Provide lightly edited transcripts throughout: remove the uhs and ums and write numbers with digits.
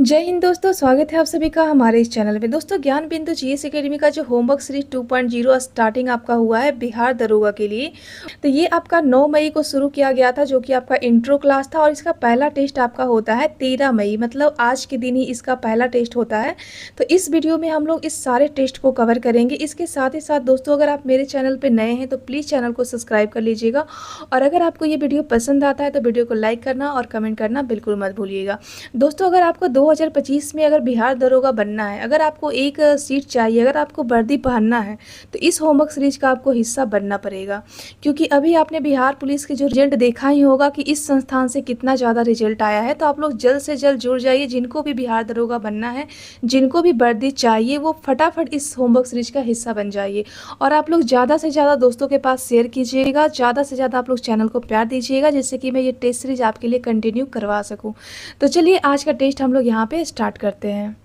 जय हिंद दोस्तों, स्वागत है आप सभी का हमारे इस चैनल में। दोस्तों, ज्ञान बिंदु जीएस एकेडमी का जो होमवर्क सीरीज 2.0 स्टार्टिंग आपका हुआ है बिहार दरोगा के लिए। तो ये आपका 9 मई को शुरू किया गया था, जो कि आपका इंट्रो क्लास था और इसका पहला टेस्ट आपका होता है 13 मई, मतलब आज के दिन ही इसका पहला टेस्ट होता है। तो इस वीडियो में हम लोग इस सारे टेस्ट को कवर करेंगे। इसके साथ ही साथ दोस्तों, अगर आप मेरे चैनल पर नए हैं तो प्लीज़ चैनल को सब्सक्राइब कर लीजिएगा, और अगर आपको ये वीडियो पसंद आता है तो वीडियो को लाइक करना और कमेंट करना बिल्कुल मत भूलिएगा। दोस्तों, अगर आपको 2025 में अगर बिहार दरोगा बनना है, अगर आपको एक सीट चाहिए, अगर आपको वर्दी पहनना है, तो इस होमवर्क सीरीज का आपको हिस्सा बनना पड़ेगा। क्योंकि अभी आपने बिहार पुलिस के जो रिजल्ट देखा ही होगा कि इस संस्थान से कितना ज़्यादा रिजल्ट आया है। तो आप लोग जल्द से जल्द जुड़ जाइए। जिनको भी बिहार दरोगा बनना है, जिनको भी वर्दी चाहिए, वो फटाफट इस होमवर्क सीरीज का हिस्सा बन जाइए। और आप लोग ज़्यादा से ज़्यादा दोस्तों के पास शेयर कीजिएगा, ज़्यादा से ज़्यादा आप लोग चैनल को प्यार दीजिएगा, जिससे कि मैं ये टेस्ट सीरीज आपके लिए कंटिन्यू करवा सकूँ। तो चलिए आज का टेस्ट हम लोग यहाँ पे स्टार्ट करते हैं।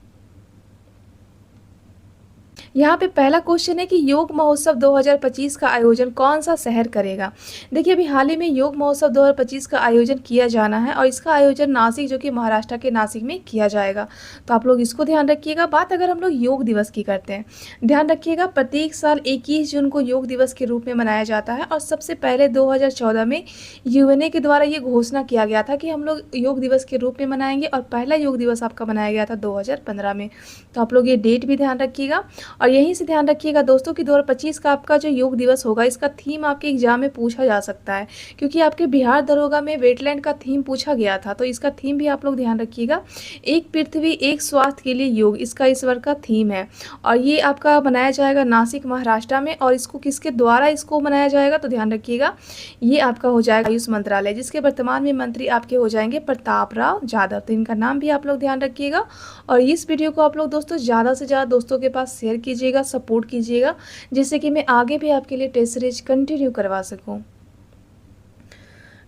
यहाँ पे पहला क्वेश्चन है कि योग महोत्सव 2025 का आयोजन कौन सा शहर करेगा। देखिए, अभी हाल ही में योग महोत्सव 2025 का आयोजन किया जाना है और इसका आयोजन नासिक, जो कि महाराष्ट्र के नासिक में किया जाएगा। तो आप लोग इसको ध्यान रखिएगा। बात अगर हम लोग योग दिवस की करते हैं, ध्यान रखिएगा, प्रत्येक साल 21 जून को योग दिवस के रूप में मनाया जाता है। और सबसे पहले 2014 में यूएनए के द्वारा ये घोषणा किया गया था कि हम लोग योग दिवस के रूप में मनाएंगे, और पहला योग दिवस आपका मनाया गया था 2015 में। तो आप लोग ये डेट भी ध्यान रखिएगा। और यहीं से ध्यान रखिएगा दोस्तों कि 2025 का आपका जो योग दिवस होगा, इसका थीम आपके एग्जाम में पूछा जा सकता है, क्योंकि आपके बिहार दरोगा में वेटलैंड का थीम पूछा गया था। तो इसका थीम भी आप लोग ध्यान रखिएगा। एक पृथ्वी एक स्वास्थ्य के लिए योग, इसका इस बार का थीम है। और ये आपका बनाया जाएगा नासिक महाराष्ट्र में। और इसको किसके द्वारा इसको मनाया जाएगा, तो ध्यान रखिएगा, ये आपका हो जाएगा आयुष मंत्रालय, जिसके वर्तमान में मंत्री आपके हो जाएंगे प्रताप राव जाधव। तो इनका नाम भी आप लोग ध्यान रखिएगा। और इस वीडियो को आप लोग दोस्तों ज़्यादा से ज़्यादा दोस्तों के पास शेयर कीजिएगा, सपोर्ट कीजिएगा, जिससे कि मैं आगे भी आपके लिए टेस्ट सीरीज कंटिन्यू करवा सकूं।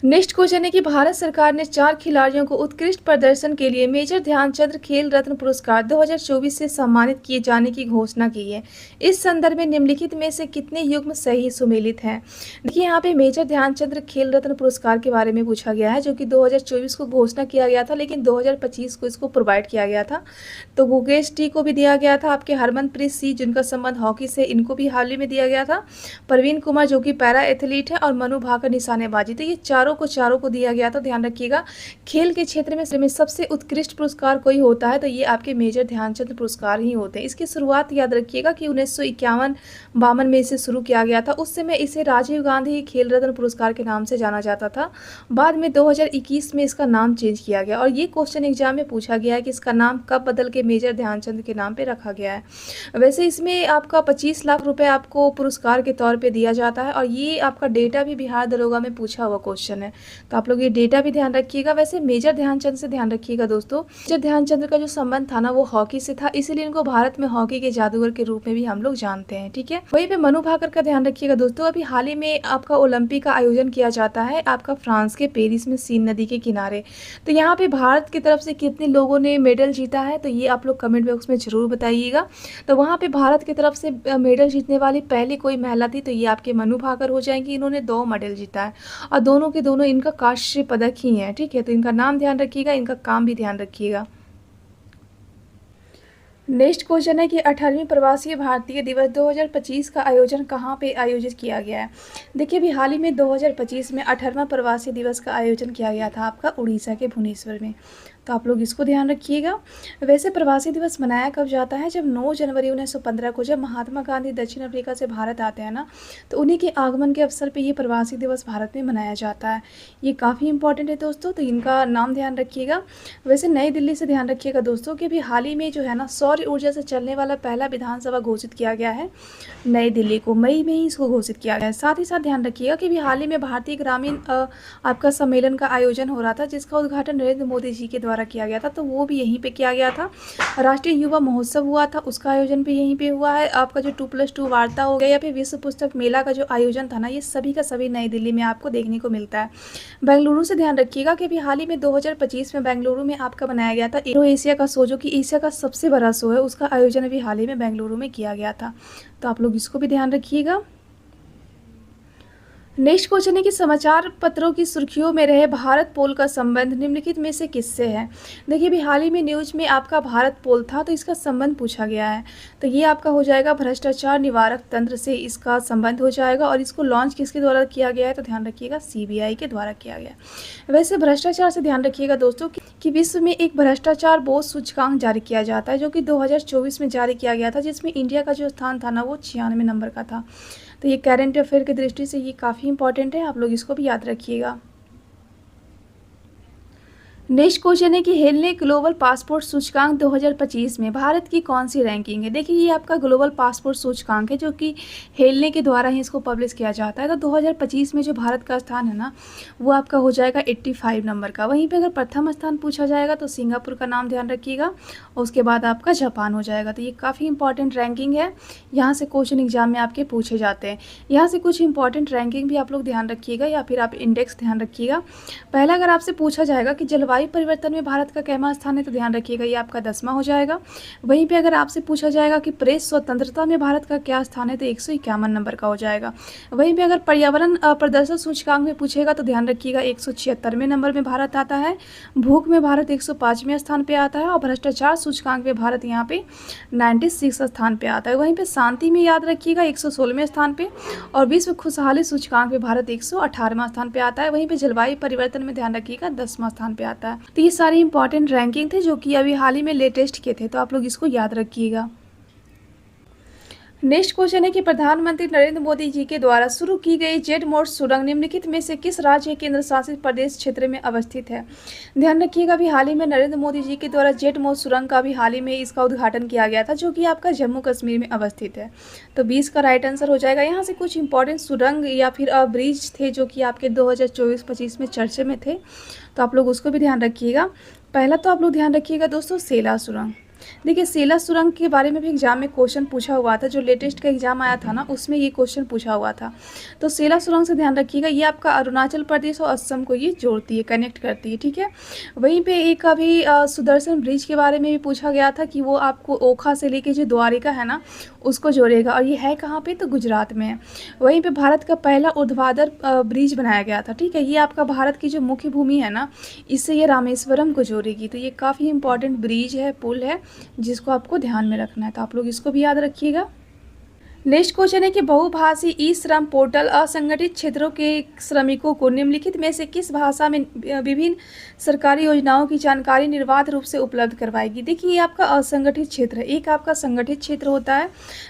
नेक्स्ट क्वेश्चन है कि भारत सरकार ने 4 खिलाड़ियों को उत्कृष्ट प्रदर्शन के लिए मेजर ध्यानचंद खेल रत्न पुरस्कार 2024 से सम्मानित किए जाने की घोषणा की है। इस संदर्भ में निम्नलिखित में से कितने युग्म सही सुमेलित हैं। देखिए, यहाँ पे मेजर ध्यानचंद खेल रत्न पुरस्कार के बारे में पूछा गया है, जो कि 2024 को घोषणा किया गया था, लेकिन 2025 को इसको प्रोवाइड किया गया था। तो गुकेश टी को भी दिया गया था, आपके हरमनप्रीत सिंह जिनका संबंध हॉकी से, इनको भी हाल ही में दिया गया था, प्रवीण कुमार जो कि पैरा एथलीट है, और मनु भाकर निशानेबाजी। तो ये चारों को दिया गया। तो ध्यान रखिएगा, खेल के क्षेत्र में सबसे उत्कृष्ट पुरस्कार कोई होता है तो ये आपके मेजर ध्यानचंद पुरस्कार ही होते हैं। इसकी शुरुआत याद रखिएगा कि 1951-52 में इसे शुरू किया गया था। उस समय इसे राजीव गांधी खेल रत्न पुरस्कार के नाम से जाना जाता था। बाद में 2021 में इसका नाम चेंज किया गया। और ये क्वेश्चन एग्जाम में पूछा गया है कि इसका नाम कब बदल के मेजर ध्यानचंद के नाम पे रखा गया है। वैसे इसमें आपका 25 लाख रुपए आपको पुरस्कार के तौर पे दिया जाता है। और ये आपका डेटा भी बिहार दरोगा में पूछा हुआ क्वेश्चन है, तो आप लोग ये डेटा भी ध्यान रखिएगा। वैसे मेजर ध्यानचंद से ध्यान रखिएगा दोस्तों, मेजर ध्यानचंद का जो संबंध था ना, वो हॉकी से था, इसीलिए इनको भारत में हॉकी के जादूगर के रूप में भी हम लोग जानते हैं। ठीक है, वहीं पे मनु भाकर का ध्यान रखिएगा दोस्तों। अभी हाल ही में आपका ओलंपिक का आयोजन किया जाता है आपका फ्रांस के पेरिस में, सीन नदी के किनारे। तो यहाँ पे भारत की तरफ से कितने लोगों ने मेडल जीता है, तो ये आप लोग कमेंट बॉक्स में जरूर बताइएगा। तो वहाँ पे भारत की तरफ से मेडल जीतने वाली पहली कोई महिला थी, तो ये आपके मनु भाकर हो जाएंगी। इन्होंने 2 मेडल जीता है, और दोनों के दोनों इनका कांस्य पदक ही है। ठीक है, तो इनका नाम ध्यान रखिएगा, इनका काम भी ध्यान रखिएगा। नेक्स्ट क्वेश्चन है कि 18वीं प्रवासी भारतीय दिवस 2025 का आयोजन कहाँ पे आयोजित किया गया है। देखिए, अभी हाल ही में 2025 में 18वां प्रवासी दिवस का आयोजन किया गया था आपका उड़ीसा के भुवनेश्वर में। तो आप लोग इसको ध्यान रखिएगा। वैसे प्रवासी दिवस मनाया कब जाता है, जब 9 जनवरी 1915 को जब महात्मा गांधी दक्षिण अफ्रीका से भारत आते हैं ना, तो उन्हीं के आगमन के अवसर पे ये प्रवासी दिवस भारत में मनाया जाता है। ये काफ़ी इंपॉर्टेंट है दोस्तों, तो इनका नाम ध्यान रखिएगा। वैसे नई दिल्ली से ध्यान रखिएगा दोस्तों कि अभी हाल ही में जो है ना, सौर ऊर्जा से चलने वाला पहला विधानसभा घोषित किया गया है नई दिल्ली को, मई में ही इसको घोषित किया गया है। साथ ही साथ ध्यान रखिएगा कि अभी हाल ही में भारतीय ग्रामीण आपका सम्मेलन का आयोजन हो रहा था, जिसका उद्घाटन नरेंद्र मोदी जी के द्वारा किया गया था। तो वो भी यहीं पे किया गया था। राष्ट्रीय युवा महोत्सव हुआ था, उसका आयोजन भी यहीं पे हुआ है। आपका जो 2+2 वार्ता हो गया, या फिर विश्व पुस्तक मेला का जो आयोजन था ना, ये सभी का सभी नई दिल्ली में आपको देखने को मिलता है। बेंगलुरु से ध्यान रखिएगा कि अभी हाल ही में 2025 में बेंगलुरु में आपका बनाया गया था एरो एशिया का शो, जो कि एशिया का सबसे बड़ा शो है, उसका आयोजन अभी हाल ही में बेंगलुरु में किया गया था। तो आप लोग इसको भी ध्यान रखिएगा। नेक्स्ट क्वेश्चन है कि समाचार पत्रों की सुर्खियों में रहे भारत पोल का संबंध निम्नलिखित में से किससे है। देखिए अभी हाल ही में न्यूज में आपका भारत पोल था, तो इसका संबंध पूछा गया है। तो ये आपका हो जाएगा भ्रष्टाचार निवारक तंत्र से इसका संबंध हो जाएगा। और इसको लॉन्च किसके द्वारा किया गया है, तो ध्यान रखिएगा सीबीआई के द्वारा किया गया। वैसे भ्रष्टाचार से ध्यान रखिएगा दोस्तों कि विश्व में एक भ्रष्टाचार बोध सूचकांक जारी किया जाता है, जो कि 2024 में जारी किया गया था, जिसमें इंडिया का जो स्थान था ना वो 96 नंबर का था। तो ये करंट अफेयर की दृष्टि से ये काफ़ी इंपॉर्टेंट है, आप लोग इसको भी याद रखिएगा। नेक्स्ट क्वेश्चन है कि हेलने ग्लोबल पासपोर्ट सूचकांक 2025 में भारत की कौन सी रैंकिंग है। देखिए ये आपका ग्लोबल पासपोर्ट सूचकांक है, जो कि हेलने के द्वारा ही इसको पब्लिश किया जाता है। तो 2025 में जो भारत का स्थान है ना वो आपका हो जाएगा 85 नंबर का। वहीं पे अगर प्रथम स्थान पूछा जाएगा तो सिंगापुर का नाम ध्यान रखिएगा, और उसके बाद आपका जापान हो जाएगा। तो ये काफ़ी इंपॉर्टेंट रैंकिंग है, यहाँ से क्वेश्चन एग्जाम में आपके पूछे जाते हैं। यहाँ से कुछ इंपॉर्टेंट रैंकिंग भी आप लोग ध्यान रखिएगा, या फिर आप इंडेक्स ध्यान रखिएगा। पहला अगर आपसे पूछा जाएगा कि जलवायु परिवर्तन में भारत का कैमा स्थान है, तो ध्यान रखिएगा ये आपका 10वां हो जाएगा। वहीं पे अगर आपसे पूछा जाएगा कि प्रेस स्वतंत्रता में भारत का क्या स्थान है, तो 151 नंबर का हो जाएगा। वहीं पे अगर पर्यावरण प्रदर्शन सूचकांक में पूछेगा तो ध्यान रखिएगा 176वें नंबर में भारत आता है। भूख में भारत 105वें स्थान पे आता है, और भ्रष्टाचार सूचकांक में भारत यहाँ पे 96 स्थान पे आता है। वहीं पे शांति में याद रखिएगा 116वें स्थान पे, और विश्व खुशहाली सूचकांक में भारत 118वां स्थान पे आता है। वहीं पे जलवायु परिवर्तन में ध्यान रखिएगा 10वां स्थान पे आता है। तो ये सारे इंपॉर्टेंट रैंकिंग थे जो कि अभी हाल ही में लेटेस्ट के थे, तो आप लोग इसको याद रखिएगा। नेक्स्ट क्वेश्चन है कि प्रधानमंत्री नरेंद्र मोदी जी के द्वारा शुरू की गई जेड मोड सुरंग निम्नलिखित में से किस राज्य केंद्र शासित प्रदेश क्षेत्र में अवस्थित है। ध्यान रखिएगा अभी हाल ही में नरेंद्र मोदी जी के द्वारा जेड मोड सुरंग का भी हाल ही में इसका उद्घाटन किया गया था, जो कि आपका जम्मू कश्मीर में अवस्थित है। तो 20 का राइट आंसर हो जाएगा। यहाँ से कुछ इंपॉर्टेंट सुरंग या फिर ब्रिज थे जो कि आपके 2024-25 में चर्चे में थे, तो आप लोग उसको भी ध्यान रखिएगा। पहला तो आप लोग ध्यान रखिएगा दोस्तों सेला सुरंग। देखिए सेला सुरंग के बारे में भी एग्जाम में क्वेश्चन पूछा हुआ था, जो लेटेस्ट का एग्जाम आया था ना उसमें ये क्वेश्चन पूछा हुआ था। तो सेला सुरंग से ध्यान रखिएगा ये आपका अरुणाचल प्रदेश और असम को ये जोड़ती है, कनेक्ट करती है, ठीक है। वहीं पे एक अभी सुदर्शन ब्रिज के बारे में भी पूछा गया था कि वो आपको ओखा से लेके जो द्वारिका है ना उसको जोड़ेगा, और ये है कहाँ पे, तो गुजरात में है। वहीं पे भारत का पहला ऊर्ध्वाधर ब्रिज बनाया गया था, ठीक है। ये आपका भारत की जो मुख्य भूमि है ना इससे ये रामेश्वरम को जोड़ेगी। तो ये काफ़ी इंपॉर्टेंट ब्रिज है, पुल है, जिसको आपको ध्यान में रखना है, तो आप लोग इसको भी याद रखिएगा। नेक्स्ट क्वेश्चन है कि बहुभाषी ई श्रम पोर्टल असंगठित क्षेत्रों के श्रमिकों को निम्नलिखित में से किस भाषा में विभिन्न सरकारी योजनाओं की जानकारी निर्बाध रूप से उपलब्ध करवाएगी। देखिए ये आपका असंगठित क्षेत्र है, एक आपका संगठित क्षेत्र होता है।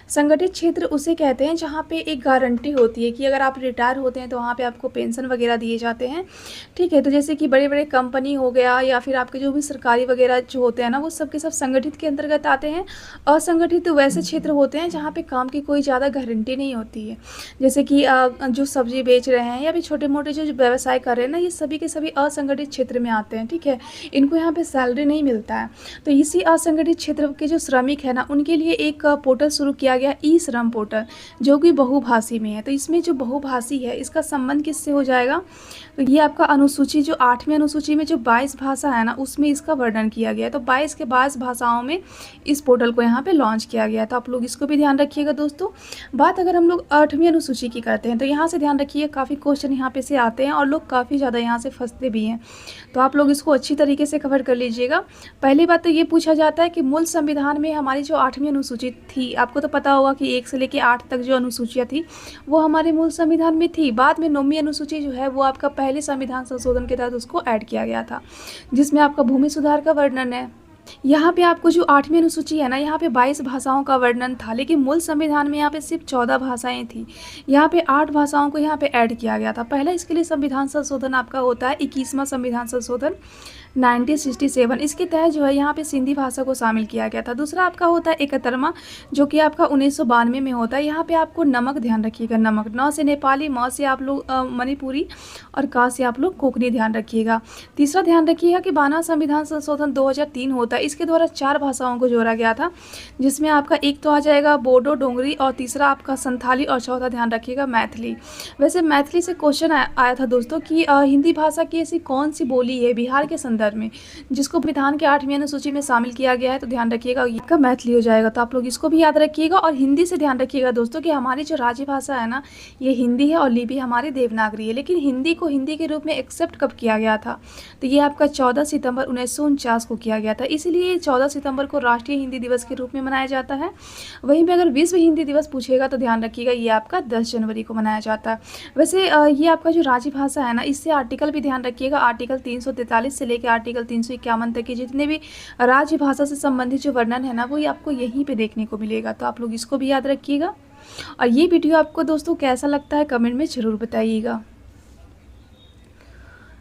संगठित क्षेत्र उसे कहते हैं जहाँ पे एक गारंटी होती है कि अगर आप रिटायर होते हैं तो वहाँ पे आपको पेंशन वगैरह दिए जाते हैं, ठीक है। तो जैसे कि बड़े बड़े कंपनी हो गया या फिर आपके जो भी सरकारी वगैरह जो होते हैं ना वो सब के सब संगठित के अंतर्गत आते हैं। असंगठित तो वैसे क्षेत्र होते हैं जहाँ पे काम की कोई ज़्यादा गारंटी नहीं होती है, जैसे कि जो सब्जी बेच रहे हैं या भी छोटे मोटे जो व्यवसाय कर रहे हैं ना, ये सभी के सभी असंगठित क्षेत्र में आते हैं, ठीक है। इनको यहाँ पे सैलरी नहीं मिलता है। तो इसी असंगठित क्षेत्र के जो श्रमिक है ना उनके लिए एक पोर्टल शुरू किया गया ई श्रम पोर्टल, जो कि बहुभाषी में है। तो इसमें जो बहुभाषी है इसका संबंध किससे हो जाएगा, तो ये आपका अनुसूची जो 8वीं अनुसूची में जो 22 भाषा है ना उसमें इसका वर्णन किया गया है। तो 22 के 22 भाषाओं में इस पोर्टल को यहाँ पे लॉन्च किया गया। तो आप लोग इसको भी ध्यान रखिएगा दोस्तों। बात अगर हम लोग 8वीं अनुसूची की करते हैं तो यहाँ से ध्यान रखिए काफ़ी क्वेश्चन यहाँ पे से आते हैं और लोग काफ़ी ज़्यादा यहाँ से फंसते भी हैं, तो आप लोग इसको अच्छी तरीके से कवर कर लीजिएगा। पहली बात तो ये पूछा जाता है कि मूल संविधान में हमारी जो 8वीं अनुसूची थी, आपको तो पता होगा कि 1 से लेकर 8 तक जो अनुसूचियाँ थी वो हमारे मूल संविधान में थी। बाद में 9वीं अनुसूची जो है वो आपका पहले संविधान संशोधन के तहत उसको ऐड किया गया था, जिसमें आपका भूमि सुधार का वर्णन है। यहाँ पे आपको जो 8वीं अनुसूची है ना यहाँ पे 22 भाषाओं का वर्णन था, लेकिन मूल संविधान में यहाँ पे सिर्फ 14 भाषाएं थी। यहाँ पे 8 भाषाओं को यहाँ पे ऐड किया गया था। पहला इसके लिए संविधान संशोधन आपका होता है 21वां संविधान संशोधन 1967। इसके तहत जो है यहाँ पे सिंधी भाषा को शामिल किया गया था। दूसरा आपका होता है 71वां, जो कि आपका 1992 में होता है। यहाँ पे आपको नमक ध्यान रखिएगा, नमक, न से नेपाली, म से आप लोग मणिपुरी और का से आप लोग कोंकणी ध्यान रखिएगा। तीसरा ध्यान रखिएगा कि 12वां संविधान संशोधन 2003 होता है। इसके द्वारा 4 भाषाओं को जोड़ा गया था, जिसमें आपका एक तो आ जाएगा बोडो डोंगरी, और तीसरा आपका संथाली, और चौथा ध्यान रखिएगा मैथिली। वैसे मैथिली से क्वेश्चन आया था दोस्तों कि हिंदी भाषा की ऐसी कौन सी बोली है बिहार के संदर्भ संदर्भ में, जिसको संविधान के 8वीं अनुसूची में शामिल किया गया है। तो ध्यान रखिएगा ये आपका मैथिली हो जाएगा, तो आप लोग इसको भी याद रखिएगा। और हिंदी से ध्यान रखिएगा दोस्तों कि हमारी जो राजभाषा है ना, ये हिंदी है और लिपि हमारी देवनागरी है। लेकिन हिंदी को हिंदी के रूप में एक्सेप्ट कब किया गया था? तो ये आपका 14 सितंबर 1949 को किया गया था। इसीलिए 14 सितंबर को राष्ट्रीय हिंदी दिवस के रूप में मनाया जाता है। वहीं पे अगर विश्व हिंदी दिवस पूछेगा तो ध्यान रखिएगा ये आपका 10 जनवरी को मनाया जाता है। वैसे ये आपका जो राजभाषा है ना, इससे आर्टिकल भी ध्यान रखिएगा, आर्टिकल 343 से लेकर आर्टिकल 351 तक के जितने भी राजभाषा से संबंधित जो वर्णन है ना, वो आपको यहीं पे देखने को मिलेगा। तो आप लोग इसको भी याद रखिएगा। और ये वीडियो आपको दोस्तों कैसा लगता है कमेंट में ज़रूर बताइएगा।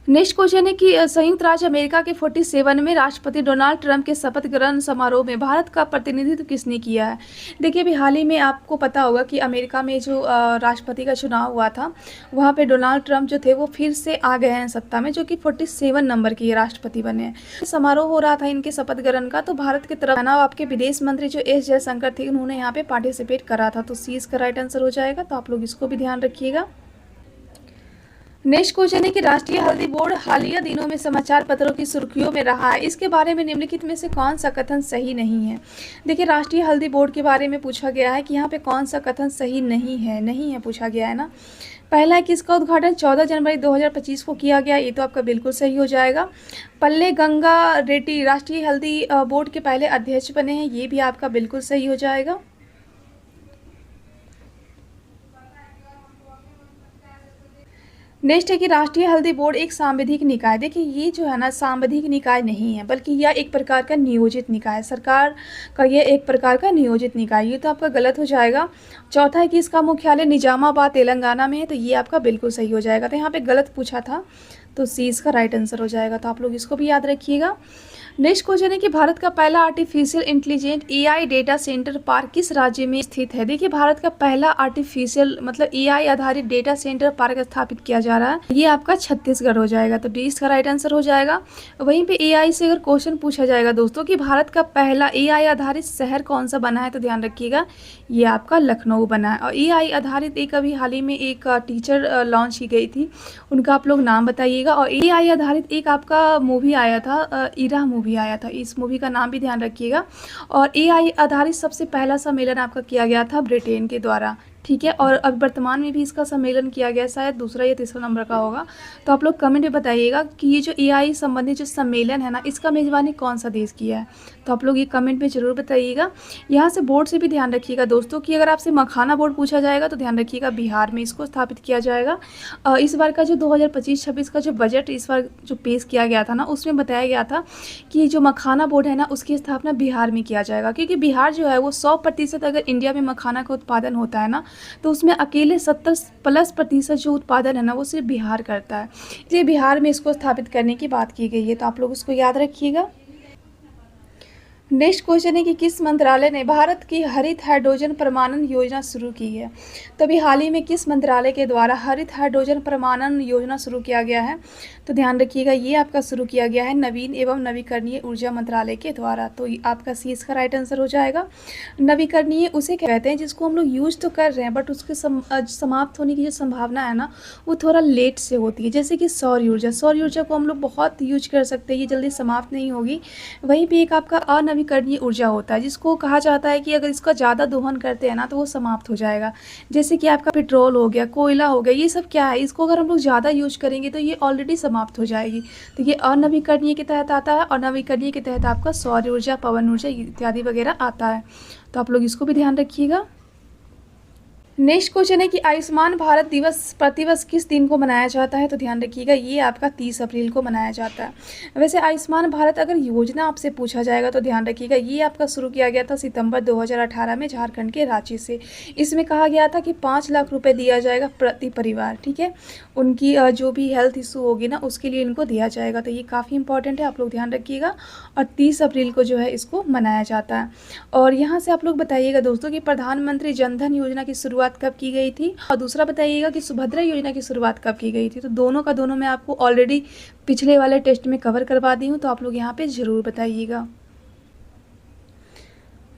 नेक्स्ट क्वेश्चन है कि संयुक्त राज्य अमेरिका के 47 में राष्ट्रपति डोनाल्ड ट्रंप के शपथ ग्रहण समारोह में भारत का प्रतिनिधित्व किसने किया है? देखिए, अभी हाल ही में आपको पता होगा कि अमेरिका में जो राष्ट्रपति का चुनाव हुआ था, वहाँ पे डोनाल्ड ट्रंप जो थे वो फिर से आ गए हैं सत्ता में, जो कि 47 नंबर के राष्ट्रपति बने हैं। समारोह हो रहा था इनके शपथ ग्रहण का, तो भारत की तरफ ना आपके विदेश मंत्री जो एस जयशंकर थे, उन्होंने यहाँ पे पार्टिसिपेट करा था। तो सी इसका राइट आंसर हो जाएगा। तो आप लोग इसको भी ध्यान रखिएगा। नेक्स्ट क्वेश्चन है कि राष्ट्रीय हल्दी बोर्ड हालिया दिनों में समाचार पत्रों की सुर्खियों में रहा है। इसके बारे में निम्नलिखित में से कौन सा कथन सही नहीं है? देखिए, राष्ट्रीय हल्दी बोर्ड के बारे में पूछा गया है कि यहाँ पे कौन सा कथन सही नहीं है पूछा गया है ना। पहला है कि इसका उद्घाटन 14 जनवरी 2025 को किया गया, ये तो आपका बिल्कुल सही हो जाएगा। पल्ले गंगा रेड्डी राष्ट्रीय हल्दी बोर्ड के पहले अध्यक्ष बने हैं, ये भी आपका बिल्कुल सही हो जाएगा। नेक्स्ट है कि राष्ट्रीय हल्दी बोर्ड एक सांविधिक निकाय। देखिए, ये जो है ना सांविधिक निकाय नहीं है, बल्कि यह एक प्रकार का नियोजित निकाय है। सरकार का ये एक प्रकार का नियोजित निकाय, ये तो आपका गलत हो जाएगा। चौथा है कि इसका मुख्यालय निजामाबाद तेलंगाना में है, तो ये आपका बिल्कुल सही हो जाएगा। तो यहाँ पे गलत पूछा था, तो सी इसका राइट आंसर हो जाएगा। तो आप लोग इसको भी याद रखिएगा। नेक्स्ट क्वेश्चन है कि भारत का पहला artificial intelligent AI data centre park किस राज्य में स्थित है? देखिए, भारत का पहला आर्टिफिशियल मतलब एआई आधारित डेटा सेंटर पार्क स्थापित किया जा रहा है, ये आपका छत्तीसगढ़ हो जाएगा। तो डी इसका राइट आंसर हो जाएगा। वहीं पे एआई से अगर क्वेश्चन पूछा जाएगा दोस्तों कि भारत का पहला एआई आधारित शहर कौन सा बना है, तो ध्यान रखिएगा ये आपका लखनऊ बना है। और एआई आधारित एक अभी हाल ही में एक टीचर लॉन्च की गई थी, उनका आप लोग नाम बताइएगा। और एआई आधारित एक आपका मूवी आया था, इरा मूवी आया था, इस मूवी का नाम भी ध्यान रखिएगा। और एआई आधारित सबसे पहला सम्मेलन आपका किया गया था ब्रिटेन के द्वारा, ठीक है। और अब वर्तमान में भी इसका सम्मेलन किया गया, शायद दूसरा या तीसरा नंबर का होगा। तो आप लोग कमेंट में बताइएगा कि ये जो एआई संबंधित जो सम्मेलन है ना, इसका मेज़बानी कौन सा देश किया है। तो आप लोग ये कमेंट में ज़रूर बताइएगा। यहाँ से बोर्ड से भी ध्यान रखिएगा दोस्तों कि अगर आपसे मखाना बोर्ड पूछा जाएगा तो ध्यान रखिएगा बिहार में इसको स्थापित किया जाएगा। इस बार का जो 2025-26 का जो बजट इस बार जो पेश किया गया था ना, उसमें बताया गया था कि जो मखाना बोर्ड है ना, उसकी स्थापना बिहार में किया जाएगा। क्योंकि बिहार जो है वो 100% अगर इंडिया में मखाना का उत्पादन होता है ना, तो उसमें अकेले 70+ % जो उत्पादन है ना, वो सिर्फ बिहार करता है। इसलिए बिहार में इसको स्थापित करने की बात की गई है। तो आप लोग उसको याद रखिएगा। नेक्स्ट क्वेश्चन है कि किस मंत्रालय ने भारत की हरित हाइड्रोजन प्रमाणन योजना शुरू की है? तो अभी हाल ही में किस मंत्रालय के द्वारा हरित हाइड्रोजन प्रमाणन योजना शुरू किया गया है? तो ध्यान रखिएगा ये आपका शुरू किया गया है नवीन एवं नवीकरणीय ऊर्जा मंत्रालय के द्वारा। तो आपका सी इसका राइट आंसर हो जाएगा। नवीकरणीय उसे कहते हैं जिसको हम लोग यूज तो कर रहे हैं, बट उसके समाप्त होने की जो संभावना है ना, वो थोड़ा लेट से होती है। जैसे कि सौर ऊर्जा को हम लोग बहुत यूज कर सकते हैं, ये जल्दी समाप्त नहीं होगी। वहीं पर एक आपका अनवीकरणीय ऊर्जा होता है, जिसको कहा जाता है कि अगर इसका ज़्यादा दोहन करते हैं ना, तो वो समाप्त हो जाएगा। जैसे कि आपका पेट्रोल हो गया, कोयला हो गया, ये सब क्या है, इसको अगर हम लोग ज़्यादा यूज करेंगे तो ये ऑलरेडी समाप्त हो जाएगी। तो ये अनवीकरणीय के तहत आता है। और नवीकरणीय के तहत आपका सौर ऊर्जा, पवन ऊर्जा इत्यादि वगैरह आता है। तो आप लोग इसको भी ध्यान रखिएगा। नेक्स्ट क्वेश्चन है कि आयुष्मान भारत दिवस प्रतिवर्ष किस दिन को मनाया जाता है? तो ध्यान रखिएगा ये आपका 30 अप्रैल को मनाया जाता है। वैसे आयुष्मान भारत अगर योजना आपसे पूछा जाएगा तो ध्यान रखिएगा ये आपका शुरू किया गया था सितंबर 2018 में झारखंड के रांची से। इसमें कहा गया था कि 5 लाख रुपए दिया जाएगा प्रति परिवार, ठीक है। उनकी जो भी हेल्थ इशू होगी ना, उसके लिए इनको दिया जाएगा। तो ये काफ़ी इंपॉर्टेंट है, आप लोग ध्यान रखिएगा। और 30 अप्रैल को जो है इसको मनाया जाता है। और यहाँ से आप लोग बताइएगा दोस्तों कि प्रधानमंत्री जनधन योजना की शुरुआत कब की गई थी, और दूसरा बताइएगा कि सुभद्रा योजना की शुरुआत कब की गई थी। तो दोनों का दोनों मैं आपको ऑलरेडी पिछले वाले टेस्ट में कवर करवा दी हूँ, तो आप लोग यहाँ पे ज़रूर बताइएगा।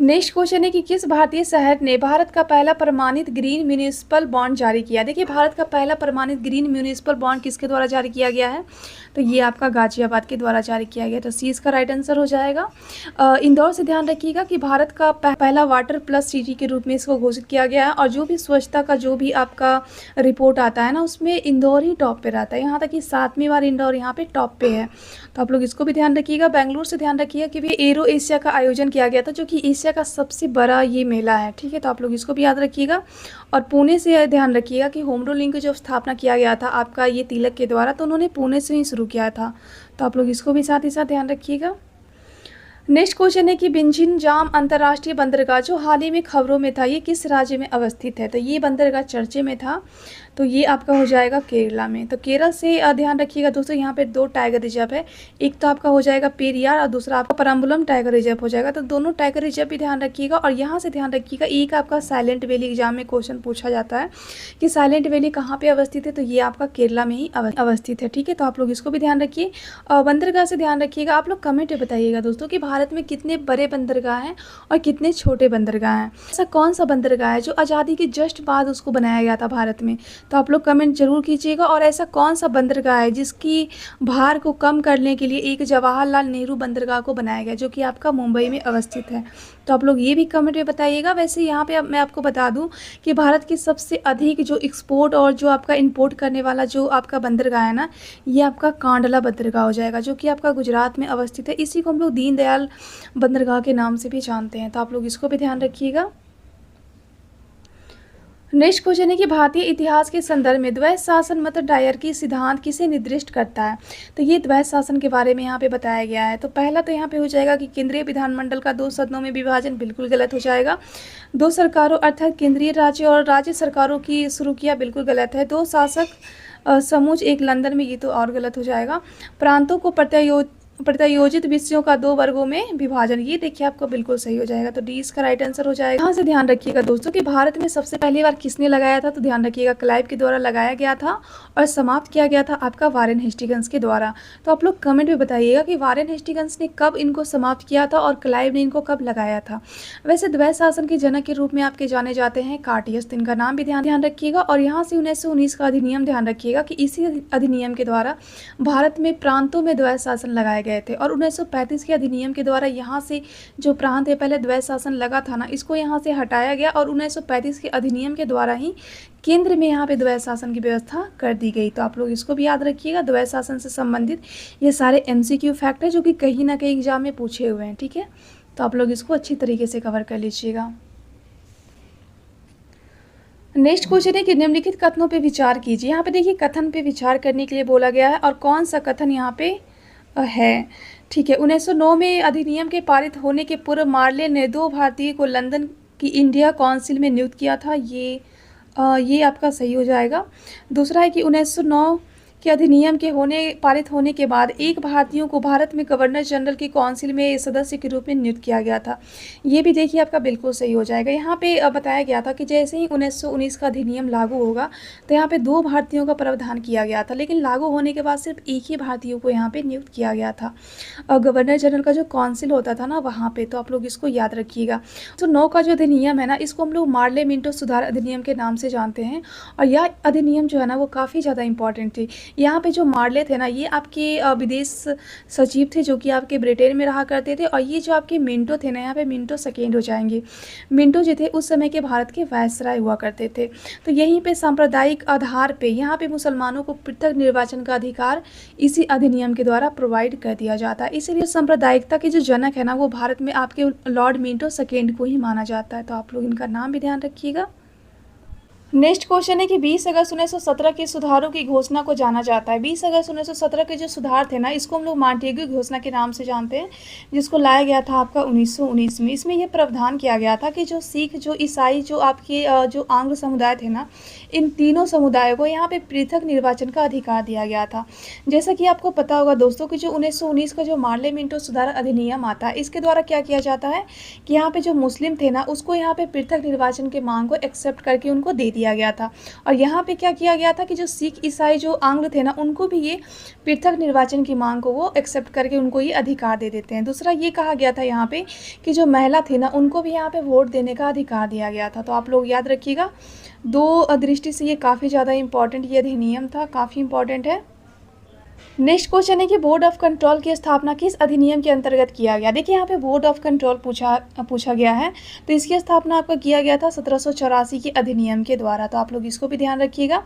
नेक्स्ट क्वेश्चन है कि किस भारतीय शहर ने भारत का पहला प्रमाणित ग्रीन म्यूनिसिपल बॉन्ड जारी किया। देखिए, भारत का पहला प्रमाणित ग्रीन म्यूनिसिपल बॉन्ड किसके द्वारा जारी किया गया है, तो ये आपका गाजियाबाद के द्वारा जारी किया गया। तो सी इसका राइट आंसर हो जाएगा। इंदौर से ध्यान रखिएगा कि भारत का पहला वाटर प्लस सिटी के रूप में इसको घोषित किया गया है, और जो भी स्वच्छता का जो भी आपका रिपोर्ट आता है ना, उसमें इंदौर ही टॉप पे रहता है। यहाँ तक कि 7वीं बार इंदौर यहाँ पे टॉप पे है, तो आप लोग इसको भी ध्यान रखिएगा। बेंगलुरु से ध्यान रखिएगा कि भी एरो एशिया का आयोजन किया गया था, जो कि एशिया का सबसे बड़ा ये मेला है, ठीक है। तो आप लोग इसको भी याद रखिएगा। और पुणे से ध्यान रखिएगा कि होम रूलिंग की जो स्थापना किया गया था आपका ये तिलक के द्वारा, तो उन्होंने पुणे से ही शुरू किया था। तो आप लोग इसको भी साथ ही साथ ध्यान रखिएगा। नेक्स्ट क्वेश्चन है कि बिंझिनजाम अंतर्राष्ट्रीय बंदरगाह जो हाल ही में खबरों में था, ये किस राज्य में अवस्थित है। तो ये बंदरगाह चर्चे में था, तो ये आपका हो जाएगा केरला में। तो केरल से ध्यान रखिएगा दोस्तों, यहाँ पे 2 टाइगर रिजर्व है, एक तो आपका हो जाएगा पेरियार और दूसरा आपका परम्बुलम टाइगर रिजर्व हो जाएगा। तो दोनों टाइगर रिजर्व भी ध्यान रखिएगा। और यहाँ से ध्यान रखिएगा, एक आपका साइलेंट वैली एग्जाम में क्वेश्चन पूछा जाता है कि साइलेंट वैली कहाँ पे अवस्थित है, तो ये आपका केरला में ही अवस्थित है, ठीक है। तो आप लोग इसको भी ध्यान रखिए। बंदरगाह से ध्यान रखिएगा। आप लोग कमेंट में बताइएगा दोस्तों कि भारत में कितने बड़े बंदरगाह हैं और कितने छोटे बंदरगाह हैं। ऐसा कौन सा बंदरगाह है जो आज़ादी के जस्ट बाद उसको बनाया गया था भारत में, तो आप लोग कमेंट जरूर कीजिएगा। और ऐसा कौन सा बंदरगाह है जिसकी भार को कम करने के लिए एक जवाहरलाल नेहरू बंदरगाह को बनाया गया, जो कि आपका मुंबई में अवस्थित है। तो आप लोग ये भी कमेंट में बताइएगा। वैसे यहाँ पे मैं आपको बता दूं कि भारत की सबसे अधिक जो एक्सपोर्ट और जो आपका इंपोर्ट करने वाला जो आपका बंदरगाह है ना, ये आपका कांडला बंदरगाह हो जाएगा, जो कि आपका गुजरात में अवस्थित है। इसी को हम लोग दीनदयाल बंदरगाह के नाम से भी जानते हैं। तो आप लोग इसको भी ध्यान रखिएगा। नेक्स्ट क्वेश्चन है कि भारतीय इतिहास के संदर्भ में द्वैध शासन मत डायरकी सिद्धांत किसे निर्दिष्ट करता है। तो ये द्वैध शासन के बारे में यहाँ पे बताया गया है। तो पहला तो यहाँ पे हो जाएगा कि केंद्रीय विधानमंडल का 2 सदनों में विभाजन, बिल्कुल गलत हो जाएगा। 2 सरकारों अर्थात केंद्रीय राज्य और राज्य सरकारों की शुरू किया, बिल्कुल गलत है। 2 शासक समूह एक लंदन में, ये तो और गलत हो जाएगा। प्रांतों को प्रत्यायोजित विषयों का 2 वर्गों में विभाजन, ये देखिए आपको बिल्कुल सही हो जाएगा। तो डी इसका राइट आंसर हो जाएगा। यहाँ से ध्यान रखिएगा दोस्तों कि भारत में सबसे पहली बार किसने लगाया था, तो ध्यान रखिएगा क्लाइव के द्वारा लगाया गया था और समाप्त किया गया था आपका वारेन हेस्टिंग्स के द्वारा। तो आप लोग कमेंट में बताइएगा कि वारेन हेस्टिंग्स ने कब इनको समाप्त किया था और क्लाइव ने इनको कब लगाया था। वैसे द्वैध शासन के जनक के रूप में आपके जाने जाते हैं कार्टियस, तो इनका नाम भी ध्यान रखिएगा। और यहाँ से 1919 का अधिनियम ध्यान रखिएगा कि इसी अधिनियम के द्वारा भारत में प्रांतों में द्वैध शासन लगाए गए थे। और 1935 के अधिनियम के द्वारा यहाँ से जो प्रांत है पहले द्वैध शासन लगा था ना, इसको यहाँ से हटाया गया और 1935 के अधिनियम के द्वारा ही केंद्र में यहाँ पे द्वैध शासन की व्यवस्था कर दी गई। तो आप लोग इसको भी याद रखिएगा। द्वैध शासन से संबंधित ये सारे MCQ फैक्ट है जो कि कहीं ना कहीं एग्जाम में पूछे हुए हैं, ठीक है। तो आप लोग इसको अच्छी तरीके से कवर कर लीजिएगा। नेक्स्ट क्वेश्चन है कि निम्नलिखित कथनों पे विचार कीजिए। यहाँ पे देखिए कथन पे विचार करने के लिए बोला गया है और कौन सा कथन यहाँ पे है, ठीक है। 1909 में अधिनियम के पारित होने के पूर्व मार्ले ने 2 भारतीय को लंदन की इंडिया काउंसिल में नियुक्त किया था, ये आपका सही हो जाएगा। दूसरा है कि 1909 के अधिनियम के पारित होने के बाद 1 भारतीयों को भारत में गवर्नर जनरल की काउंसिल में सदस्य के रूप में नियुक्त किया गया था, ये भी देखिए आपका बिल्कुल सही हो जाएगा। यहाँ पे बताया गया था कि जैसे ही 1919 का अधिनियम लागू होगा तो यहाँ पे 2 भारतीयों का प्रावधान किया गया था, लेकिन लागू होने के बाद सिर्फ 1 ही भारतीयों को यहाँ पे नियुक्त किया गया था गवर्नर जनरल का जो काउंसिल होता था ना वहाँ पे। तो आप लोग इसको याद रखिएगा। तो 9 का जो अधिनियम है ना, इसको हम लोग मार्ले मिंटो सुधार अधिनियम के नाम से जानते हैं। और यह अधिनियम जो है ना वो काफ़ी ज़्यादा इंपॉर्टेंट थी। यहाँ पे जो मार्ले थे ना, ये आपके विदेश सचिव थे जो कि आपके ब्रिटेन में रहा करते थे। और ये जो आपके मिंटो थे ना, यहाँ पे मिंटो सेकेंड हो जाएंगे। मिंटो जो थे उस समय के भारत के वायसराय हुआ करते थे। तो यहीं पे सांप्रदायिक आधार पे यहाँ पे मुसलमानों को पृथक निर्वाचन का अधिकार इसी अधिनियम के द्वारा प्रोवाइड कर दिया जाता है। इसीलिए सांप्रदायिकता के जो जनक है ना, वो भारत में आपके लॉर्ड मिंटो सेकेंड को ही माना जाता है। तो आप लोग इनका नाम भी ध्यान रखिएगा। नेक्स्ट क्वेश्चन है कि 20 अगस्त 1917 के सुधारों की घोषणा को जाना जाता है। 20 अगस्त 1917 के जो सुधार थे ना, इसको हम लोग मॉन्टेग्यू घोषणा के नाम से जानते हैं, जिसको लाया गया था आपका 1919 में। इसमें यह प्रावधान किया गया था कि जो सिख, जो ईसाई, जो आपके जो आंग्ल समुदाय थे ना, इन तीनों समुदायों को यहाँ पे पृथक निर्वाचन का अधिकार दिया गया था। जैसा कि आपको पता होगा दोस्तों कि जो 1919 का जो मार्ले मिंटो सुधार अधिनियम आता है, इसके द्वारा क्या किया जाता है कि यहाँ पे जो मुस्लिम थे ना, उसको यहाँ पे पृथक निर्वाचन के मांग को एक्सेप्ट करके उनको दे दिया दिया गया था। और यहाँ पे क्या किया गया था कि जो सिख, ईसाई, जो आंग्ल थे ना, उनको भी ये पृथक निर्वाचन की मांग को वो एक्सेप्ट करके उनको ये अधिकार दे देते हैं। दूसरा ये कहा गया था यहाँ पे कि जो महिला थी ना, उनको भी यहाँ पे वोट देने का अधिकार दिया गया था। तो आप लोग याद रखिएगा, दो दृष्टि से ये काफ़ी ज़्यादा इंपॉर्टेंट ये अधिनियम था, काफ़ी इंपॉर्टेंट है। नेक्स्ट क्वेश्चन है कि बोर्ड ऑफ कंट्रोल की स्थापना किस अधिनियम के अंतर्गत किया गया। देखिए यहाँ पे बोर्ड ऑफ कंट्रोल पूछा गया है, तो इसकी स्थापना आपका किया गया था 1784 के अधिनियम के द्वारा। तो आप लोग इसको भी ध्यान रखिएगा।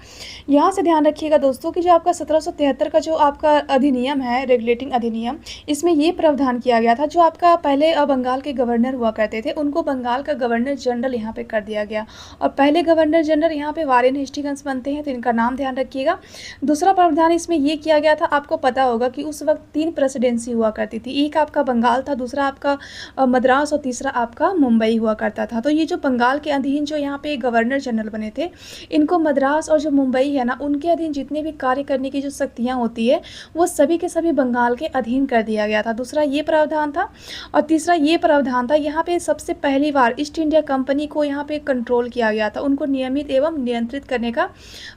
यहाँ से ध्यान रखिएगा दोस्तों कि जो आपका 1773 का जो आपका अधिनियम है, रेगुलेटिंग अधिनियम, इसमें ये प्रावधान किया गया था, जो आपका पहले बंगाल के गवर्नर हुआ करते थे, उनको बंगाल का गवर्नर जनरल यहाँ पे कर दिया गया। और पहले गवर्नर जनरल यहाँ पे वारेन हेस्टिंग्स बनते हैं, तो इनका नाम ध्यान रखिएगा। दूसरा प्रावधान इसमें ये किया गया था, आपको पता होगा कि उस वक्त 3 प्रेसिडेंसी हुआ करती थी। एक आपका बंगाल था, दूसरा आपका मद्रास और तीसरा आपका मुंबई हुआ करता था। तो ये जो बंगाल के अधीन जो यहाँ पे गवर्नर जनरल बने थे, इनको मद्रास और जो मुंबई है ना, उनके अधीन जितने भी कार्य करने की जो शक्तियाँ होती है, वो सभी के सभी बंगाल के अधीन कर दिया गया था। दूसरा ये प्रावधान था। और तीसरा ये प्रावधान था, यहाँ पे सबसे पहली बार ईस्ट इंडिया कंपनी को यहाँ पे कंट्रोल किया गया था, उनको नियमित एवं नियंत्रित करने का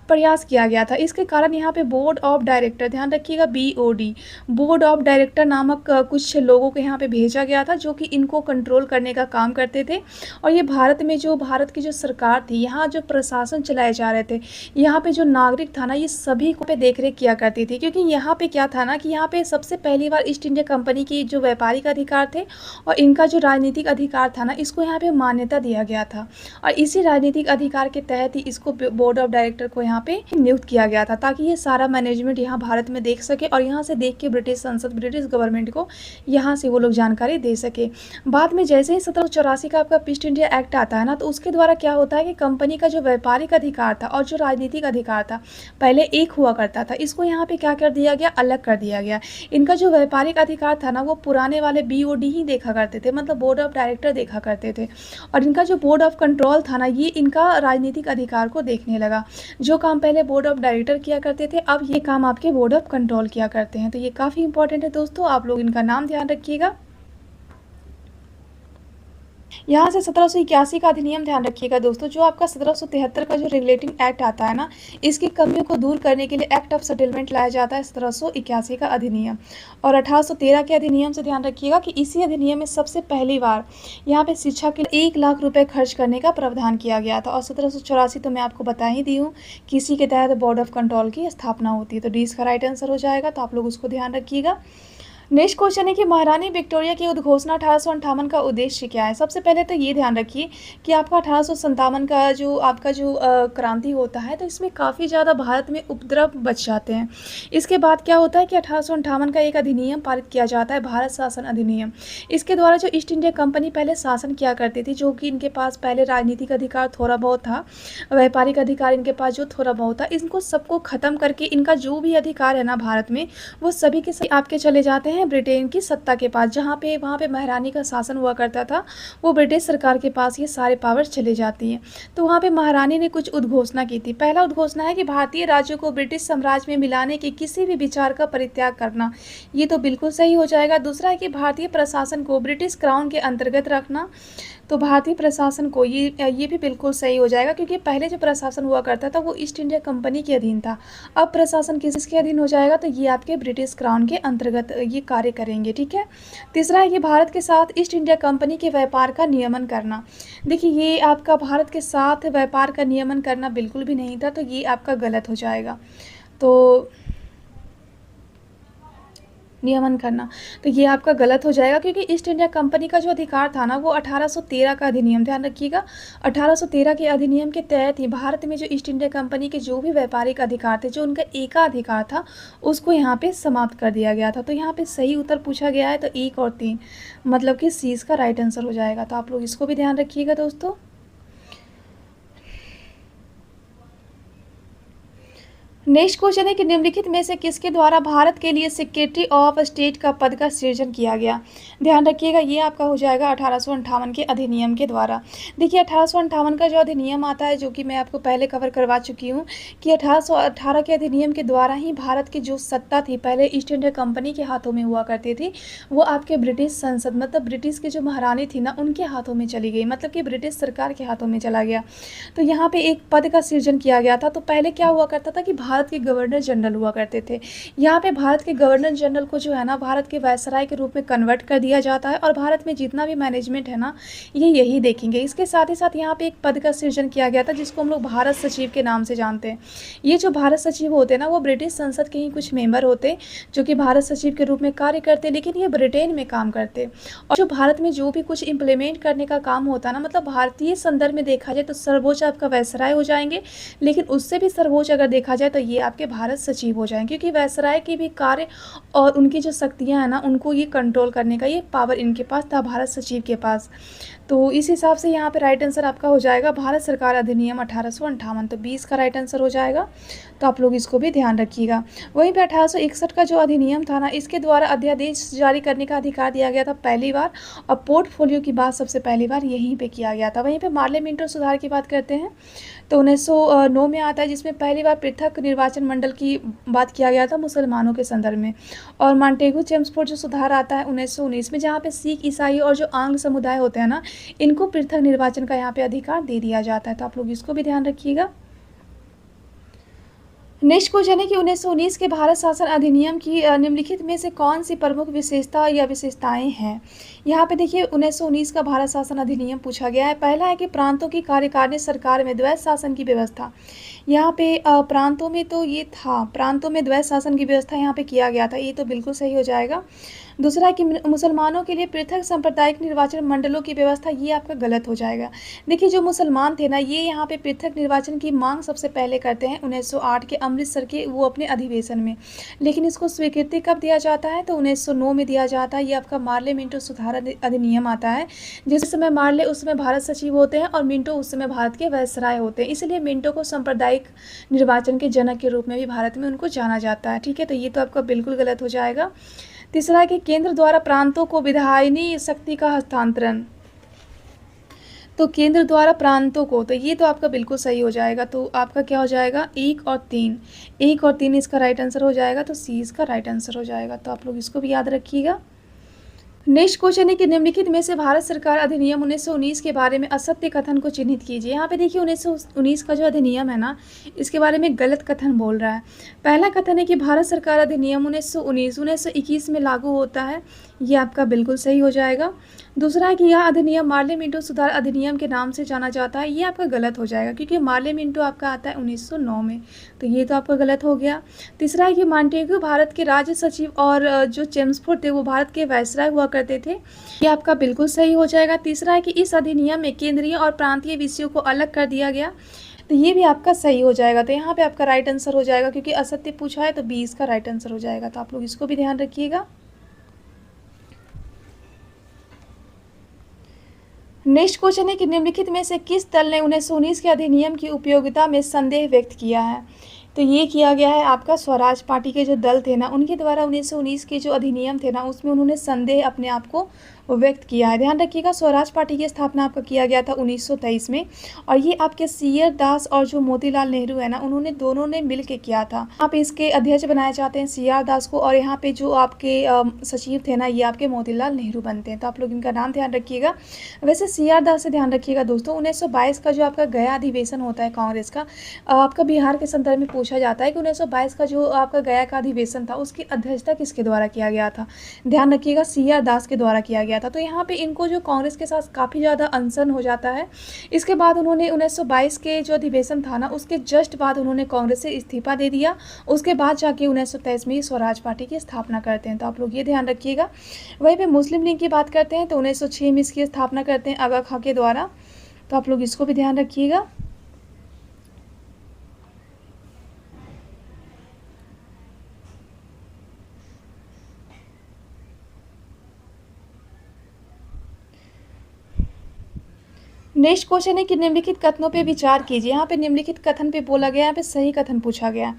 प्रयास किया गया था। इसके कारण यहाँ पे बोर्ड ऑफ डायरेक्टर, ध्यान रखिएगा, BOD, बोर्ड ऑफ डायरेक्टर नामक कुछ लोगों को यहाँ पे भेजा गया था, जो कि इनको कंट्रोल करने का काम करते थे। और ये भारत में जो भारत की जो सरकार थी, यहाँ जो प्रशासन चलाए जा रहे थे, यहाँ पे जो नागरिक था ना, ये सभी को पे देख रेख किया करती थी। क्योंकि यहाँ पे क्या था ना कि यहाँ पे सबसे पहली बार ईस्ट इंडिया कंपनी की जो व्यापारिक अधिकार थे और इनका जो राजनीतिक अधिकार था ना, इसको यहाँ पे मान्यता दिया गया था। और इसी राजनीतिक अधिकार के तहत ही इसको बोर्ड ऑफ डायरेक्टर को यहाँ पे नियुक्त किया गया था, ताकि ये सारा मैनेजमेंट यहाँ भारत में देख सके और यहाँ से देख के ब्रिटिश संसद, ब्रिटिश गवर्नमेंट को यहाँ से वो लोग जानकारी दे सके। बाद में जैसे ही 1784 का आपका ईस्ट इंडिया एक्ट आता है ना, तो उसके द्वारा क्या होता है कि कंपनी का जो व्यापारिक अधिकार था और जो राजनीतिक अधिकार था, पहले एक हुआ करता था, इसको यहाँ पे क्या कर दिया गया, अलग कर दिया गया। इनका जो व्यापारिक अधिकार था ना, वो पुराने वाले BOD ही देखा करते थे, मतलब बोर्ड ऑफ डायरेक्टर देखा करते थे। और इनका जो बोर्ड ऑफ कंट्रोल था ना, ये इनका राजनीतिक अधिकार को देखने लगा। जो काम पहले बोर्ड ऑफ डायरेक्टर किया करते थे, अब ये काम आपके बोर्ड ऑफ कंट्रोल किया करते हैं। तो ये काफ़ी इंपॉर्टेंट है दोस्तों, आप लोग इनका नाम ध्यान रखिएगा। यहाँ से 1781 का अधिनियम ध्यान रखिएगा दोस्तों। जो आपका 1773 का जो रेगुलेटिंग एक्ट आता है ना, इसकी कमियों को दूर करने के लिए एक्ट ऑफ सेटलमेंट लाया जाता है 1781 का अधिनियम। और 1813 के अधिनियम से ध्यान रखिएगा कि इसी अधिनियम में सबसे पहली बार यहाँ पे शिक्षा के लिए 1 लाख रुपए खर्च करने का प्रावधान किया गया था। और 1784 तो मैं आपको बता ही दी हूँ कि इसी के तहत बोर्ड ऑफ कंट्रोल की स्थापना होती है। तो डी इसका राइट आंसर हो जाएगा, तो आप लोग उसको ध्यान रखिएगा। नेक्स्ट क्वेश्चन है कि महारानी विक्टोरिया की उद्घोषणा 1858 का उद्देश्य क्या है। सबसे पहले तो ये ध्यान रखिए कि आपका 1857 का जो आपका जो क्रांति होता है, तो इसमें काफ़ी ज़्यादा भारत में उपद्रव बच जाते हैं। इसके बाद क्या होता है कि 1858 का एक अधिनियम पारित किया जाता है, भारत शासन अधिनियम। इसके द्वारा जो ईस्ट इंडिया कंपनी पहले शासन किया करती थी, जो कि इनके पास पहले राजनीतिक अधिकार थोड़ा बहुत था, व्यापारिक अधिकार इनके पास जो थोड़ा बहुत था, इनको सबको ख़त्म करके इनका जो भी अधिकार है ना भारत में, वो सभी के सभी आपके चले जाते हैं ब्रिटेन की सत्ता के पास। जहाँ पे वहाँ पे महारानी का शासन हुआ करता था, वो ब्रिटिश सरकार के पास ये सारे पावर्स चले जाती हैं। तो वहाँ पे महारानी ने कुछ उद्घोषणा की थी। पहला उद्घोषणा है कि भारतीय राज्यों को ब्रिटिश साम्राज्य में मिलाने के किसी भी विचार का परित्याग करना, ये तो बिल्कुल सही हो जाएगा। दूसरा है कि भारतीय प्रशासन को ब्रिटिश क्राउन के अंतर्गत रखना, तो भारतीय प्रशासन को ये भी बिल्कुल सही हो जाएगा, क्योंकि पहले जो प्रशासन हुआ करता था वो ईस्ट इंडिया कंपनी के अधीन था। अब प्रशासन किसके अधीन हो जाएगा, तो ये आपके ब्रिटिश क्राउन के अंतर्गत ये कार्य करेंगे, ठीक है। तीसरा है कि भारत के साथ ईस्ट इंडिया कंपनी के व्यापार का नियमन करना। देखिए ये आपका भारत के साथ व्यापार का नियमन करना बिल्कुल भी नहीं था, तो ये आपका गलत हो जाएगा। तो नियमन करना, तो ये आपका गलत हो जाएगा, क्योंकि ईस्ट इंडिया कंपनी का जो अधिकार था ना, वो 1813 का अधिनियम, ध्यान रखिएगा, 1813 के अधिनियम के तहत ही भारत में जो ईस्ट इंडिया कंपनी के जो भी व्यापारिक अधिकार थे, जो उनका एकाधिकार था, उसको यहाँ पे समाप्त कर दिया गया था। तो यहाँ पे सही उत्तर पूछा गया है, तो 1 और 3, मतलब कि सी इसका राइट आंसर हो जाएगा। तो आप लोग इसको भी ध्यान रखिएगा दोस्तों। नेक्स्ट क्वेश्चन है कि निम्नलिखित में से किसके द्वारा भारत के लिए सेक्रेटरी ऑफ स्टेट का पद का सृजन किया गया। ध्यान रखिएगा, ये आपका हो जाएगा 1858 के अधिनियम के द्वारा। देखिए 1858 का जो अधिनियम आता है, जो कि मैं आपको पहले कवर करवा चुकी हूँ कि 1818 के अधिनियम के द्वारा ही भारत की जो सत्ता थी पहले ईस्ट इंडिया कंपनी के हाथों में हुआ करती थी, वो आपके ब्रिटिश संसद मतलब ब्रिटिश की जो महारानी थी ना, उनके हाथों में चली गई, मतलब कि ब्रिटिश सरकार के हाथों में चला गया। तो यहाँ पे एक पद का सृजन किया गया था। तो पहले क्या हुआ करता था कि भारत के गवर्नर जनरल हुआ करते थे। यहाँ पे भारत के गवर्नर जनरल को जो है ना, भारत के वायसराय के रूप में कन्वर्ट कर दिया जाता है और भारत में जितना भी मैनेजमेंट है ना, ये यही देखेंगे। इसके साथ ही साथ यहाँ पे एक पद का सृजन किया गया था जिसको हम लोग भारत सचिव के नाम से जानते हैं। ये जो भारत सचिव होते हैं ना, वो ब्रिटिश संसद के ही कुछ मेंबर होते जो कि भारत सचिव के रूप में कार्य करते, लेकिन ये ब्रिटेन में काम करते। और जो भारत में जो भी कुछ इम्प्लीमेंट करने का काम होता है ना, मतलब भारतीय संदर्भ में देखा जाए तो सर्वोच्च आपका वायसराय हो जाएंगे, लेकिन उससे भी सर्वोच्च अगर देखा जाए तो ये आपके भारत सचिव हो जाएंगे, क्योंकि वायसराय के भी कार्य और उनकी जो शक्तियाँ हैं ना, उनको ये कंट्रोल करने का ये पावर इनके पास था, भारत सचिव के पास। तो इस हिसाब से यहाँ पे राइट आंसर आपका हो जाएगा भारत सरकार अधिनियम 1858। तो 20 का राइट आंसर हो जाएगा। तो आप लोग इसको भी ध्यान रखिएगा। वहीं पे 1861 का जो अधिनियम था ना, इसके द्वारा अध्यादेश जारी करने का अधिकार दिया गया था पहली बार, और पोर्टफोलियो की बात सबसे पहली बार यहीं पे किया गया था। वहीं पे मार्ले मिंटो सुधार की बात करते हैं तो 1909 में आता है, जिसमें पहली बार पृथक निर्वाचन मंडल की बात किया गया था मुसलमानों के संदर्भ में। और मांटेगू चेम्सफोर्ड जो सुधार आता है 1919 में, जहाँ पे सिख, ईसाई और जो आंग्ल समुदाय होते हैं ना, इनको पृथक निर्वाचन का यहाँ पे अधिकार दे दिया जाता है। तो आप लोग इसको भी ध्यान रखिएगा। नेक्स्ट क्वेश्चन है कि 1919 के भारत शासन अधिनियम की निम्नलिखित में से कौन सी प्रमुख विशेषता या विशेषताएं हैं। यहाँ पे देखिए 1919 का भारत शासन अधिनियम पूछा गया है। पहला है कि प्रांतों की कार्यकारिणी सरकार में द्वैध शासन की व्यवस्था। यहाँ पे प्रांतों में तो ये था, प्रांतों में द्वैध शासन की व्यवस्था यहाँ पे किया गया था, ये तो बिल्कुल सही हो जाएगा। दूसरा है कि मुसलमानों के लिए पृथक सांप्रदायिक निर्वाचन मंडलों की व्यवस्था, ये आपका गलत हो जाएगा। देखिए जो मुसलमान थे ना, ये यहाँ पे पृथक निर्वाचन की मांग सबसे पहले करते हैं 1908 के अमृतसर के वो अपने अधिवेशन में, लेकिन इसको स्वीकृति कब दिया जाता है तो 1909 में दिया जाता है। ये आपका मार्ले मिंटो सुधार अधिनियम आता है। जिस समय मार्ले उस समय भारत सचिव होते हैं और मिंटो उस समय भारत के वायसराय होते हैं, इसलिए मिंटो को सांप्रदायिक निर्वाचन के जनक के रूप में भी भारत में उनको जाना जाता है। ठीक है, तो ये तो आपका बिल्कुल गलत हो जाएगा। तीसरा है कि केंद्र द्वारा प्रांतों को विधायनी शक्ति का हस्तांतरण। तो केंद्र द्वारा प्रांतों को, तो ये तो आपका बिल्कुल सही हो जाएगा। तो आपका क्या हो जाएगा, 1 और 3, 1 और 3 इसका राइट आंसर हो जाएगा। तो सी इसका राइट आंसर हो जाएगा। तो आप लोग इसको भी याद रखिएगा। नेक्स्ट क्वेश्चन है कि निम्नलिखित में से भारत सरकार अधिनियम 1919 के बारे में असत्य कथन को चिन्हित कीजिए। यहाँ पे देखिए 1919 का जो अधिनियम है ना, इसके बारे में गलत कथन बोल रहा है। पहला कथन है कि भारत सरकार अधिनियम 1919 में लागू होता है, ये आपका बिल्कुल सही हो जाएगा। दूसरा है कि यह अधिनियम मार्ले मिंटो सुधार अधिनियम के नाम से जाना जाता है, ये आपका गलत हो जाएगा, क्योंकि मार्ले मिंटो आपका आता है 1909 में, तो ये तो आपका गलत हो गया। तीसरा है कि मांटेगू भारत के राज्य सचिव और जो चेम्सफोर्ड थे वो भारत के वायसराय हुआ करते थे, ये आपका बिल्कुल सही हो जाएगा। तीसरा है कि इस अधिनियम में केंद्रीय और प्रांतीय विषयों को अलग कर दिया गया, तो ये भी आपका सही हो जाएगा। तो यहाँ पे आपका राइट आंसर हो जाएगा, क्योंकि असत्य पूछा है तो 20 का राइट आंसर हो जाएगा। तो आप लोग इसको भी ध्यान रखिएगा। नेक्स्ट क्वेश्चन है कि निम्नलिखित में से किस दल ने 1919 के अधिनियम की उपयोगिता में संदेह व्यक्त किया है। तो ये किया गया है आपका स्वराज पार्टी के जो दल थे ना, उनके द्वारा 1919 के जो अधिनियम थे ना, उसमें उन्होंने संदेह अपने आप को व्यक्त किया है। ध्यान रखिएगा, स्वराज पार्टी की स्थापना आपका किया गया था 1923 में, और ये आपके सीआर दास और जो मोतीलाल नेहरू है ना, उन्होंने दोनों ने मिल के किया था। आप इसके अध्यक्ष बनाए जाते हैं सीआर दास को, और यहाँ पे जो आपके सचिव थे ना, ये आपके मोतीलाल नेहरू बनते हैं। तो आप लोग इनका नाम ध्यान रखिएगा। वैसे सीआर दास से ध्यान रखिएगा दोस्तों, 1922 का जो आपका गया अधिवेशन होता है कांग्रेस का, आपका बिहार के संदर्भ में पूछा जाता है कि 1922 का जो आपका गया का अधिवेशन था, उसकी अध्यक्षता किसके द्वारा किया गया था। ध्यान रखिएगा, सीआर दास के द्वारा किया गया था। तो यहाँ पे इनको जो कांग्रेस के साथ काफ़ी ज़्यादा अनशन हो जाता है। इसके बाद उन्होंने 1922 के जो अधिवेशन था ना, उसके जस्ट बाद उन्होंने कांग्रेस से इस्तीफा दे दिया। उसके बाद जाके 1923 में ही स्वराज पार्टी की स्थापना करते हैं। तो आप लोग ये ध्यान रखिएगा। वहीं पे मुस्लिम लीग की बात करते हैं तो 1906 में इसकी स्थापना करते हैं आगा खां के द्वारा। तो आप लोग इसको भी ध्यान रखिएगा। नेक्स्ट क्वेश्चन है कि निम्नलिखित कथनों पे विचार कीजिए। यहाँ पे निम्नलिखित कथन पे बोला गया है, यहाँ पे सही कथन पूछा गया है।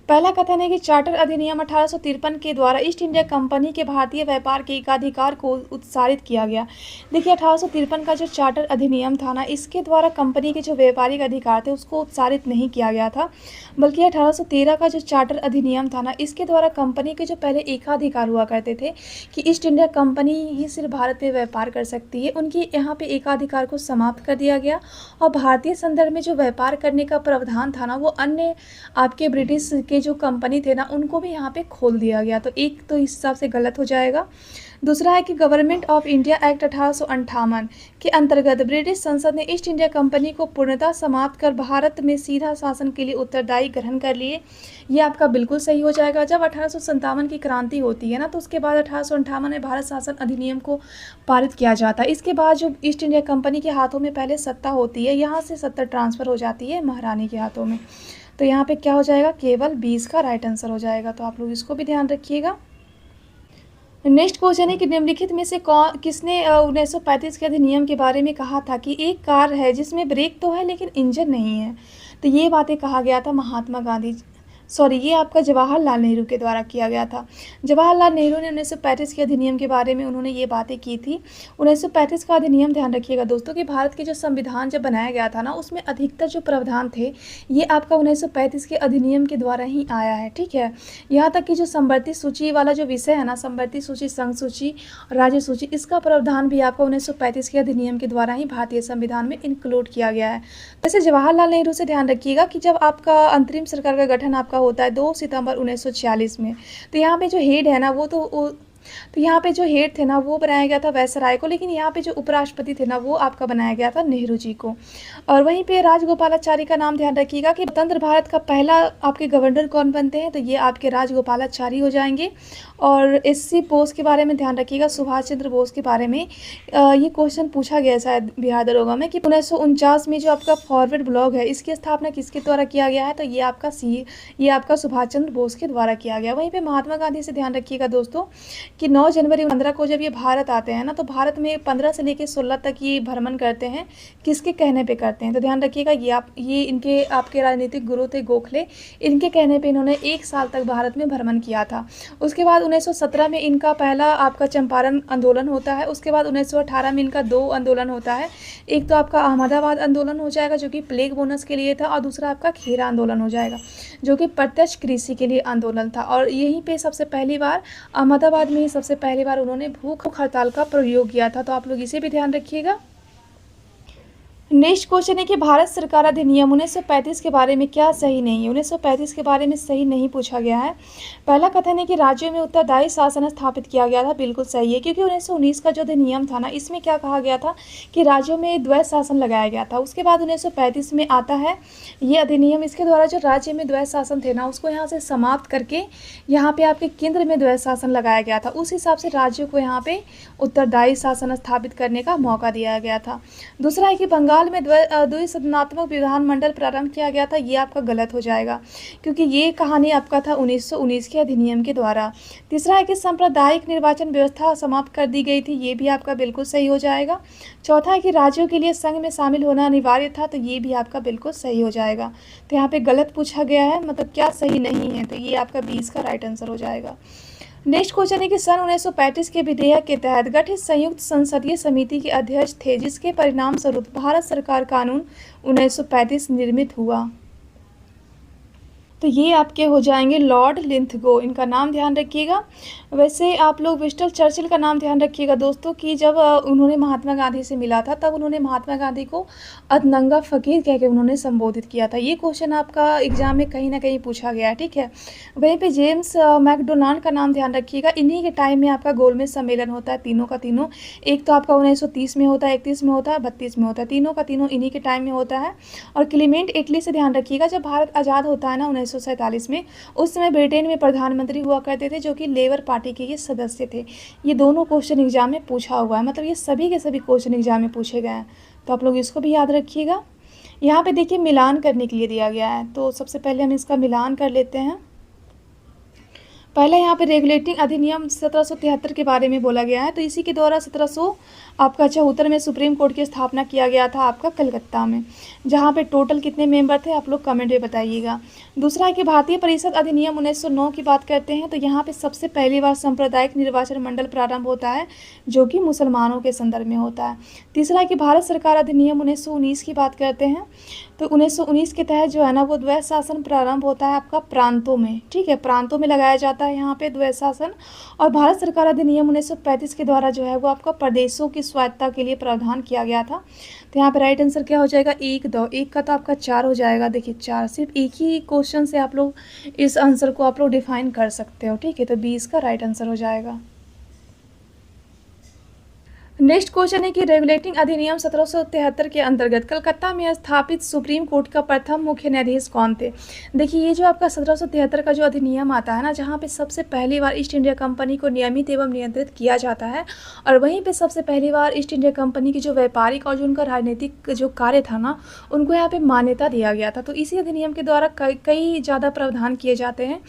पहला कथन है कि चार्टर अधिनियम 1853 के द्वारा ईस्ट इंडिया कंपनी के भारतीय व्यापार के एकाधिकार को उत्साहित किया गया। देखिए 1853 का जो चार्टर अधिनियम था ना, इसके द्वारा कंपनी के जो व्यापारिक अधिकार थे उसको उत्साहित नहीं किया गया था, बल्कि 1813 का जो चार्टर अधिनियम था ना, इसके द्वारा कंपनी के जो पहले एकाधिकार हुआ करते थे कि ईस्ट इंडिया कंपनी ही सिर्फ भारत में व्यापार कर सकती है, उनकी यहाँ पे एकाधिकार को समाप्त कर दिया गया और भारतीय संदर्भ में जो व्यापार करने का प्रावधान था ना, वो अन्य आपके ब्रिटिश के जो कंपनी थे ना, उनको भी यहाँ पे खोल दिया गया। तो एक तो इस हिसाब से गलत हो जाएगा। दूसरा है कि गवर्नमेंट ऑफ इंडिया एक्ट 1858 के अंतर्गत ब्रिटिश संसद ने ईस्ट इंडिया कंपनी को पूर्णतः समाप्त कर भारत में सीधा शासन के लिए उत्तरदायी ग्रहण कर लिए। ये आपका बिल्कुल सही हो जाएगा। जब 1857 की क्रांति होती है ना, तो उसके बाद 1858 में भारत शासन अधिनियम को पारित किया जाता है। इसके बाद जो ईस्ट इंडिया कंपनी के हाथों में पहले सत्ता होती है, यहाँ से सत्ता ट्रांसफ़र हो जाती है महारानी के हाथों में। तो यहाँ पे क्या हो जाएगा, केवल 20 का राइट आंसर हो जाएगा। तो आप लोग इसको भी ध्यान रखिएगा। नेक्स्ट क्वेश्चन है कि निम्नलिखित में से किसने 1935 के अधिनियम के बारे में कहा था कि एक कार है जिसमें ब्रेक तो है लेकिन इंजन नहीं है। तो ये बातें कहा गया था महात्मा गांधी, सॉरी ये आपका जवाहरलाल नेहरू के द्वारा किया गया था। जवाहरलाल नेहरू ने 1935 के अधिनियम के बारे में उन्होंने ये बातें की थी। 1935 का अधिनियम, ध्यान रखिएगा दोस्तों, कि भारत के जो संविधान जब बनाया गया था ना, उसमें अधिकतर जो प्रावधान थे ये आपका 1935 के अधिनियम के द्वारा ही आया है। ठीक है, यहाँ तक कि जो संवर्ती सूची वाला जो विषय है ना, संवर्ती सूची, संघ सूची, राज्य सूची, इसका प्रावधान भी आपका 1935 के अधिनियम के द्वारा ही भारतीय संविधान में इंक्लूड किया गया है। वैसे जवाहरलाल नेहरू से ध्यान रखिएगा कि जब आपका अंतरिम सरकार का गठन आपका होता है 2 सितंबर 1946 में, तो यहाँ पे जो हेड है ना, तो यहाँ पे जो हेड थे ना, वो बनाया गया था वायसराय को, लेकिन यहाँ पे जो उपराष्ट्रपति थे ना, वो आपका बनाया गया था नेहरू जी को। और वहीं पे राजगोपालाचारी का नाम ध्यान रखिएगा कि स्वतंत्र भारत का पहला आपके गवर्नर कौन बनते हैं, तो ये आपके राजगोपालाचारी हो जाएंगे। और एससी बोस के बारे में ध्यान रखिएगा, सुभाष चंद्र बोस के बारे में ये क्वेश्चन पूछा गया शायद बिहार दरोगा में कि 1949 में जो आपका फॉरवर्ड ब्लॉक है, इसकी स्थापना किसके द्वारा किया गया है, तो ये आपका सुभाष चंद्र बोस के द्वारा किया गया। वहीं पे महात्मा गांधी से ध्यान रखिएगा दोस्तों कि 9 जनवरी 15 को जब ये भारत आते हैं ना, तो भारत में 15 से लेकर 16 तक ये भ्रमण करते हैं, किसके कहने पे करते हैं, तो ध्यान रखिएगा ये इनके आपके राजनीतिक गुरु थे गोखले, इनके कहने पे इन्होंने 1 साल तक भारत में भ्रमण किया था। उसके बाद 1917 में इनका पहला आपका चंपारण आंदोलन होता है। उसके बाद 1918 में इनका 2 आंदोलन होता है। एक तो आपका अहमदाबाद आंदोलन हो जाएगा जो कि प्लेग बोनस के लिए था, और दूसरा आपका खेरा आंदोलन हो जाएगा जो कि प्रत्यक्ष कृषि के लिए आंदोलन था। और यहीं पे सबसे पहली बार अहमदाबाद में ही सबसे पहली बार उन्होंने भूख हड़ताल का प्रयोग किया था। तो आप लोग इसे भी ध्यान रखिएगा। नेक्स्ट क्वेश्चन है कि भारत सरकार अधिनियम 1935 के बारे में क्या सही नहीं है। 1935 के बारे में सही नहीं पूछा गया है। पहला कथन है कि राज्यों में उत्तरदायी शासन स्थापित किया गया था, बिल्कुल सही है, क्योंकि 1919 का जो अधिनियम था ना, इसमें क्या कहा गया था कि राज्यों में द्वैध शासन लगाया गया था। उसके बाद 1935 में आता है ये अधिनियम, इसके द्वारा जो राज्य में द्वैध शासन थे ना, उसको यहाँ से समाप्त करके यहाँ पे आपके केंद्र में द्वैध शासन लगाया गया था। उस हिसाब से राज्यों को यहाँ पे उत्तरदायी शासन स्थापित करने का मौका दिया गया था। दूसरा है कि बंगाल में द्विसदनात्मक विधानमंडल प्रारंभ किया गया था, ये आपका गलत हो जाएगा क्योंकि ये कहानी आपका था 1919 के अधिनियम के द्वारा। तीसरा है कि सांप्रदायिक निर्वाचन व्यवस्था समाप्त कर दी गई थी, ये भी आपका बिल्कुल सही हो जाएगा। चौथा है कि राज्यों के लिए संघ में शामिल होना अनिवार्य था, तो ये भी आपका बिल्कुल सही हो जाएगा। तो यहाँ पे गलत पूछा गया है, मतलब क्या सही नहीं है, तो ये आपका 20 का राइट आंसर हो जाएगा। नेक्स्ट क्वेश्चन है कि सन 1935 के विधेयक के तहत गठित संयुक्त संसदीय समिति के अध्यक्ष थे, जिसके परिणाम स्वरूप भारत सरकार कानून 1935 निर्मित हुआ। तो ये आपके हो जाएंगे लॉर्ड लिंथगो, इनका नाम ध्यान रखिएगा। वैसे आप लोग विंस्टन चर्चिल का नाम ध्यान रखिएगा दोस्तों कि जब उन्होंने महात्मा गांधी से मिला था, तब उन्होंने महात्मा गांधी को अदनंगा फ़कीर कह के उन्होंने संबोधित किया था। ये क्वेश्चन आपका एग्जाम में कहीं ना कहीं पूछा गया है, ठीक है। वहीं पे जेम्स मैकडोनाल्ड का नाम ध्यान रखिएगा। इन्हीं के टाइम में आपका गोलमेज सम्मेलन होता है, तीनों का तीनों। एक तो आपका 1930 में होता है, 31 में होता है, 32 में होता है, तीनों का तीनों इन्हीं के टाइम में होता है। और क्लीमेंट इटली से ध्यान रखिएगा, जब भारत आज़ाद होता है ना 1947 में, उस समय ब्रिटेन में प्रधानमंत्री हुआ करते थे जो कि लेबर पार्टी के ये सदस्य थे। ये दोनों क्वेश्चन एग्जाम में पूछा हुआ है, मतलब ये सभी के सभी क्वेश्चन एग्जाम में पूछे गए हैं, तो आप लोग इसको भी याद रखिएगा। यहाँ पे देखिए मिलान करने के लिए दिया गया है, तो सबसे पहले हम इसका मिलान कर लेते हैं। पहला यहाँ पे रेगुलेटिंग अधिनियम 1773 के बारे में बोला गया है। तो इसी के द्वारा 1774 में सुप्रीम कोर्ट की स्थापना किया गया था आपका कलकत्ता में, जहाँ पे टोटल कितने मेंबर थे आप लोग कमेंट में बताइएगा। दूसरा है कि भारतीय परिषद अधिनियम 1909 की बात करते हैं तो यहाँ पे सबसे पहली बार सांप्रदायिक निर्वाचन मंडल प्रारंभ होता है, जो कि मुसलमानों के संदर्भ में होता है। तीसरा है कि भारत सरकार अधिनियम 1919 की बात करते हैं तो 1919 के तहत जो है ना वो द्वैध शासन प्रारंभ होता है आपका प्रांतों में, ठीक है, प्रांतों में लगाया जाता है यहाँ पे द्वैध शासन। और भारत सरकार अधिनियम 1935 के द्वारा जो है वो आपका प्रदेशों की स्वायत्तता के लिए प्रावधान किया गया था। तो यहाँ पे राइट आंसर क्या हो जाएगा, एक दो, एक का तो आपका 4 हो जाएगा। देखिए 4, सिर्फ एक ही क्वेश्चन से आप लोग इस आंसर को आप लोग डिफाइन कर सकते हो, ठीक है। तो 20 का राइट आंसर हो जाएगा। नेक्स्ट क्वेश्चन है कि रेगुलेटिंग अधिनियम 1773 के अंतर्गत कलकत्ता में स्थापित सुप्रीम कोर्ट का प्रथम मुख्य न्यायाधीश कौन थे। देखिए ये जो आपका 1773 का जो अधिनियम आता है ना, जहाँ पे सबसे पहली बार ईस्ट इंडिया कंपनी को नियमित एवं नियंत्रित किया जाता है, और वहीं पे सबसे पहली बार ईस्ट इंडिया कंपनी की जो व्यापारिक और जो उनका राजनीतिक जो कार्य था ना, उनको यहाँ पे मान्यता दिया गया था। तो इसी अधिनियम के द्वारा कई ज़्यादा प्रावधान किए जाते हैं,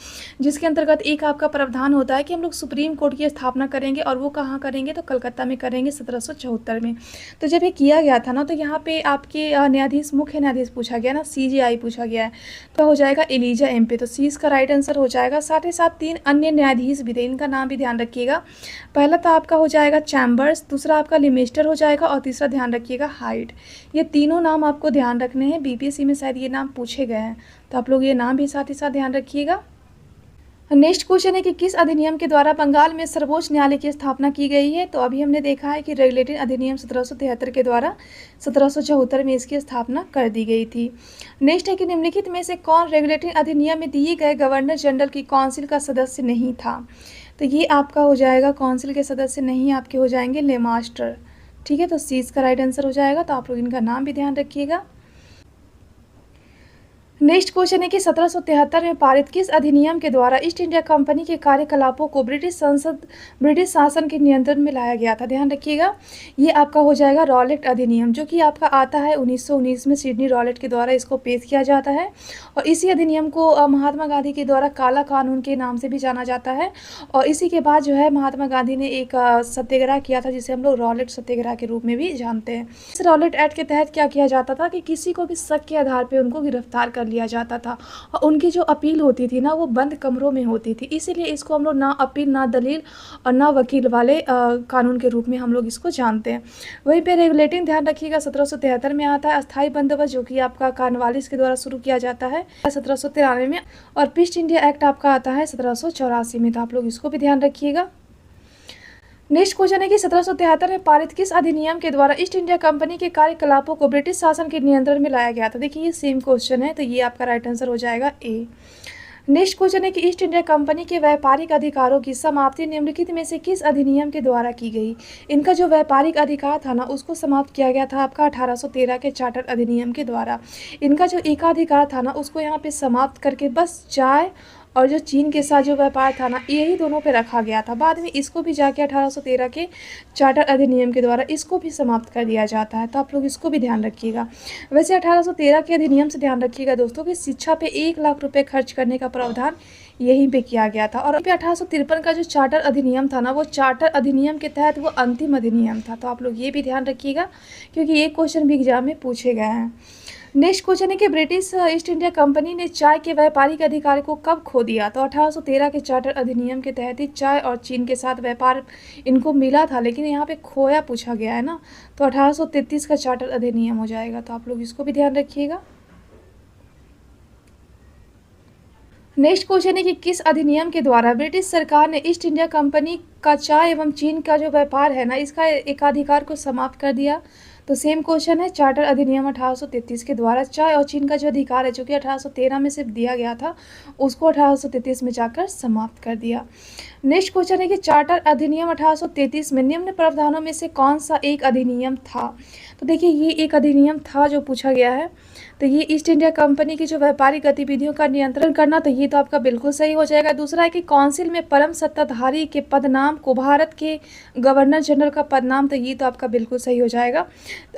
जिसके अंतर्गत एक आपका प्रावधान होता है कि हम लोग सुप्रीम कोर्ट की स्थापना करेंगे, और वो कहाँ करेंगे तो कलकत्ता में करेंगे 1774 में। तो जब ये किया गया था ना, तो यहाँ पे आपके न्यायाधीश, मुख्य न्यायाधीश पूछा गया ना, CJI पूछा गया है, तो हो जाएगा एलिजा एम्पे। तो सी इसका राइट आंसर हो जाएगा। साथ ही साथ 3 अन्य न्यायाधीश भी थे, इनका नाम भी ध्यान रखिएगा। पहला तो आपका हो जाएगा चैम्बर्स, दूसरा आपका लिमेस्टर हो जाएगा, और तीसरा ध्यान रखिएगा हाइड। ये तीनों नाम आपको ध्यान रखने हैं, BPSC में शायद ये नाम पूछे गए हैं, तो आप लोग ये नाम भी साथ ही साथ ध्यान रखिएगा। नेक्स्ट क्वेश्चन है कि किस अधिनियम के द्वारा बंगाल में सर्वोच्च न्यायालय की स्थापना की गई है। तो अभी हमने देखा है कि रेगुलेटिंग अधिनियम 1773 के द्वारा 1774 में इसकी स्थापना कर दी गई थी। नेक्स्ट है कि निम्नलिखित में से कौन रेगुलेटिंग अधिनियम में दिए गए गवर्नर जनरल की काउंसिल का सदस्य नहीं था। तो ये आपका हो जाएगा, काउंसिल के सदस्य नहीं आपके हो जाएंगे ले मास्टर, ठीक है। तो सी इसका राइट आंसर हो जाएगा। तो आप लोग इनका नाम भी ध्यान रखिएगा। नेक्स्ट क्वेश्चन है कि 1773 में पारित किस अधिनियम के द्वारा ईस्ट इंडिया कंपनी के कार्यकलापों को ब्रिटिश शासन के नियंत्रण में लाया गया था। ध्यान रखिएगा, ये आपका हो जाएगा रॉलेट अधिनियम, जो कि आपका आता है 1919 में सिडनी रॉलेट के द्वारा इसको पेश किया जाता है। और इसी अधिनियम को महात्मा गांधी के द्वारा काला कानून के नाम से भी जाना जाता है। और इसी के बाद जो है महात्मा गांधी ने एक सत्याग्रह किया था, जिसे हम लोग रॉलेट सत्याग्रह के रूप में भी जानते हैं। इस रॉलेट एक्ट के तहत क्या किया जाता था कि किसी को भी शक के आधार पर उनको गिरफ्तार कर लिया जाता था, और उनकी जो अपील होती थी ना वो बंद कमरों में होती थी। इसीलिए इसको हम लोग ना अपील, ना दलील और ना वकील वाले कानून के रूप में हम लोग इसको जानते हैं। वहीं पे रेगुलेटिंग ध्यान रखिएगा 1773 में आता है अस्थायी बंदोबस्त, जो कि आपका कॉर्नवालिस के द्वारा शुरू किया जाता है 1793 में। और ईस्ट इंडिया एक्ट आपका आता है 1784 में। तो आप लोग इसको भी ध्यान रखिएगा। नेक्स्ट क्वेश्चन है कि 1773 में पारित किस अधिनियम के द्वारा ईस्ट इंडिया कंपनी के कार्यकलापों को ब्रिटिश शासन के नियंत्रण में लाया गया था। देखिए ये सेम क्वेश्चन है, तो ये आपका राइट आंसर हो जाएगा ए। नेक्स्ट क्वेश्चन है कि ईस्ट इंडिया कंपनी के व्यापारिक अधिकारों की समाप्ति निम्नलिखित में से किस अधिनियम के द्वारा की गई। इनका जो व्यापारिक अधिकार था ना, उसको समाप्त किया गया था आपका 1813 के चार्टर अधिनियम के द्वारा। इनका जो एकाधिकार था ना, उसको यहाँ पे समाप्त करके बस चाय और जो चीन के साथ जो व्यापार था ना, यही दोनों पे रखा गया था। बाद में इसको भी जाके 1813 के चार्टर अधिनियम के द्वारा इसको भी समाप्त कर दिया जाता है। तो आप लोग इसको भी ध्यान रखिएगा। वैसे 1813 के अधिनियम से ध्यान रखिएगा दोस्तों कि शिक्षा पे 1 लाख रुपए खर्च करने का प्रावधान यहीं पे किया गया था। और 1853 का जो चार्टर अधिनियम था ना, वो चार्टर अधिनियम के तहत वो अंतिम अधिनियम था। तो आप लोग ये भी ध्यान रखिएगा, क्योंकि ये क्वेश्चन भी एग्जाम में पूछे गए हैं। नेक्स्ट क्वेश्चन है कि ब्रिटिश ईस्ट इंडिया कंपनी ने चाय के व्यापारिक अधिकार को कब खो दिया। तो 1813 के चार्टर अधिनियम के तहत ही चाय और चीन के साथ व्यापार इनको मिला था, लेकिन यहाँ पे खोया पूछा गया है ना, तो 1833 का चार्टर अधिनियम हो जाएगा। तो आप लोग इसको भी ध्यान रखिएगा। नेक्स्ट क्वेश्चन है कि किस अधिनियम के द्वारा ब्रिटिश सरकार ने ईस्ट इंडिया कंपनी का चाय एवं चीन का जो व्यापार है ना, इसका एकाधिकार को समाप्त कर दिया। तो सेम क्वेश्चन है, चार्टर अधिनियम 1833 के द्वारा चाय और चीन का जो अधिकार है, जो कि 1813 में सिर्फ दिया गया था, उसको 1833 में जाकर समाप्त कर दिया। नेक्स्ट क्वेश्चन है कि चार्टर अधिनियम 1833 में निम्न प्रावधानों में से कौन सा एक अधिनियम था। तो देखिए ये एक अधिनियम था जो पूछा गया है। तो ये ईस्ट इंडिया कंपनी की जो व्यापारिक गतिविधियों का नियंत्रण करना, तो ये तो आपका बिल्कुल सही हो जाएगा। दूसरा है कि काउंसिल में परम सत्ताधारी के पदनाम को भारत के गवर्नर जनरल का पदनाम, तो ये तो आपका बिल्कुल सही हो जाएगा।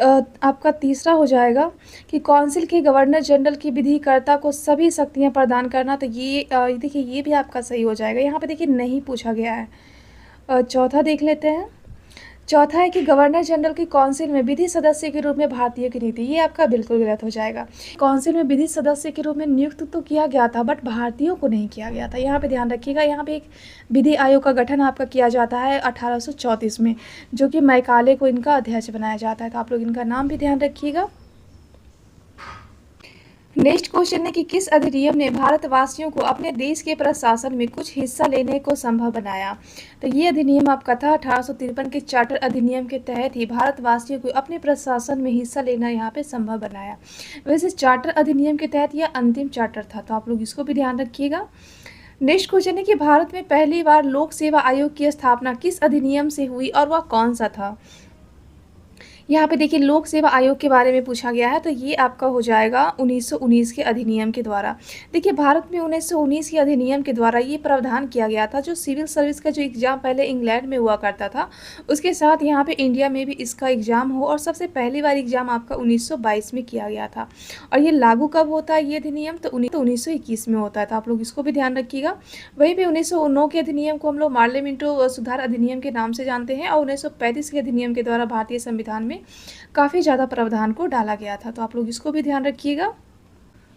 आपका तीसरा हो जाएगा कि काउंसिल के गवर्नर जनरल की विधिकर्ता को सभी शक्तियाँ प्रदान करना, तो ये देखिए ये भी आपका सही हो जाएगा। यहाँ पे देखिए नहीं पूछा गया है। चौथा देख लेते हैं। चौथा है कि गवर्नर जनरल की काउंसिल में विधि सदस्य के रूप में भारतीयों की नीति, ये आपका बिल्कुल गलत हो जाएगा। काउंसिल में विधि सदस्य के रूप में नियुक्त तो किया गया था, बट भारतीयों को नहीं किया गया था। यहाँ पे ध्यान रखिएगा, यहाँ पे एक विधि आयोग का गठन आपका किया जाता है 1834 में, जो कि मैकाले को इनका अध्यक्ष बनाया जाता है। तो आप लोग इनका नाम भी ध्यान रखिएगा। नेक्स्ट क्वेश्चन है कि किस अधिनियम ने भारतवासियों को अपने देश के प्रशासन में कुछ हिस्सा लेने को संभव बनाया। तो ये अधिनियम आपका था 1853 के चार्टर अधिनियम के तहत ही भारतवासियों को अपने प्रशासन में हिस्सा लेना यहाँ पे संभव बनाया। वैसे चार्टर अधिनियम के तहत यह अंतिम चार्टर था, तो आप लोग इसको भी ध्यान रखिएगा। नेक्स्ट क्वेश्चन है कि भारत में पहली बार लोक सेवा आयोग की स्थापना किस अधिनियम से हुई और वह कौन सा था। यहाँ पे देखिए लोक सेवा आयोग के बारे में पूछा गया है, तो ये आपका हो जाएगा 1919 के अधिनियम के द्वारा। देखिए भारत में 1919 के अधिनियम के द्वारा ये प्रावधान किया गया था, जो सिविल सर्विस का जो एग्ज़ाम पहले इंग्लैंड में हुआ करता था, उसके साथ यहाँ पे इंडिया में भी इसका एग्ज़ाम हो, और सबसे पहली बार एग्ज़ाम आपका 1922 में किया गया था। और ये लागू कब होता है ये अधिनियम, तो 1921 में होता है। तो आप लोग इसको भी ध्यान रखिएगा। वहीं पर 1909 के अधिनियम को हम लोग मार्लियामेंटो सुधार अधिनियम के नाम से जानते हैं, और 1935 के अधिनियम के द्वारा भारतीय संविधान में काफ़ी ज़्यादा प्रावधान को डाला गया था। तो आप लोग इसको भी ध्यान रखिएगा।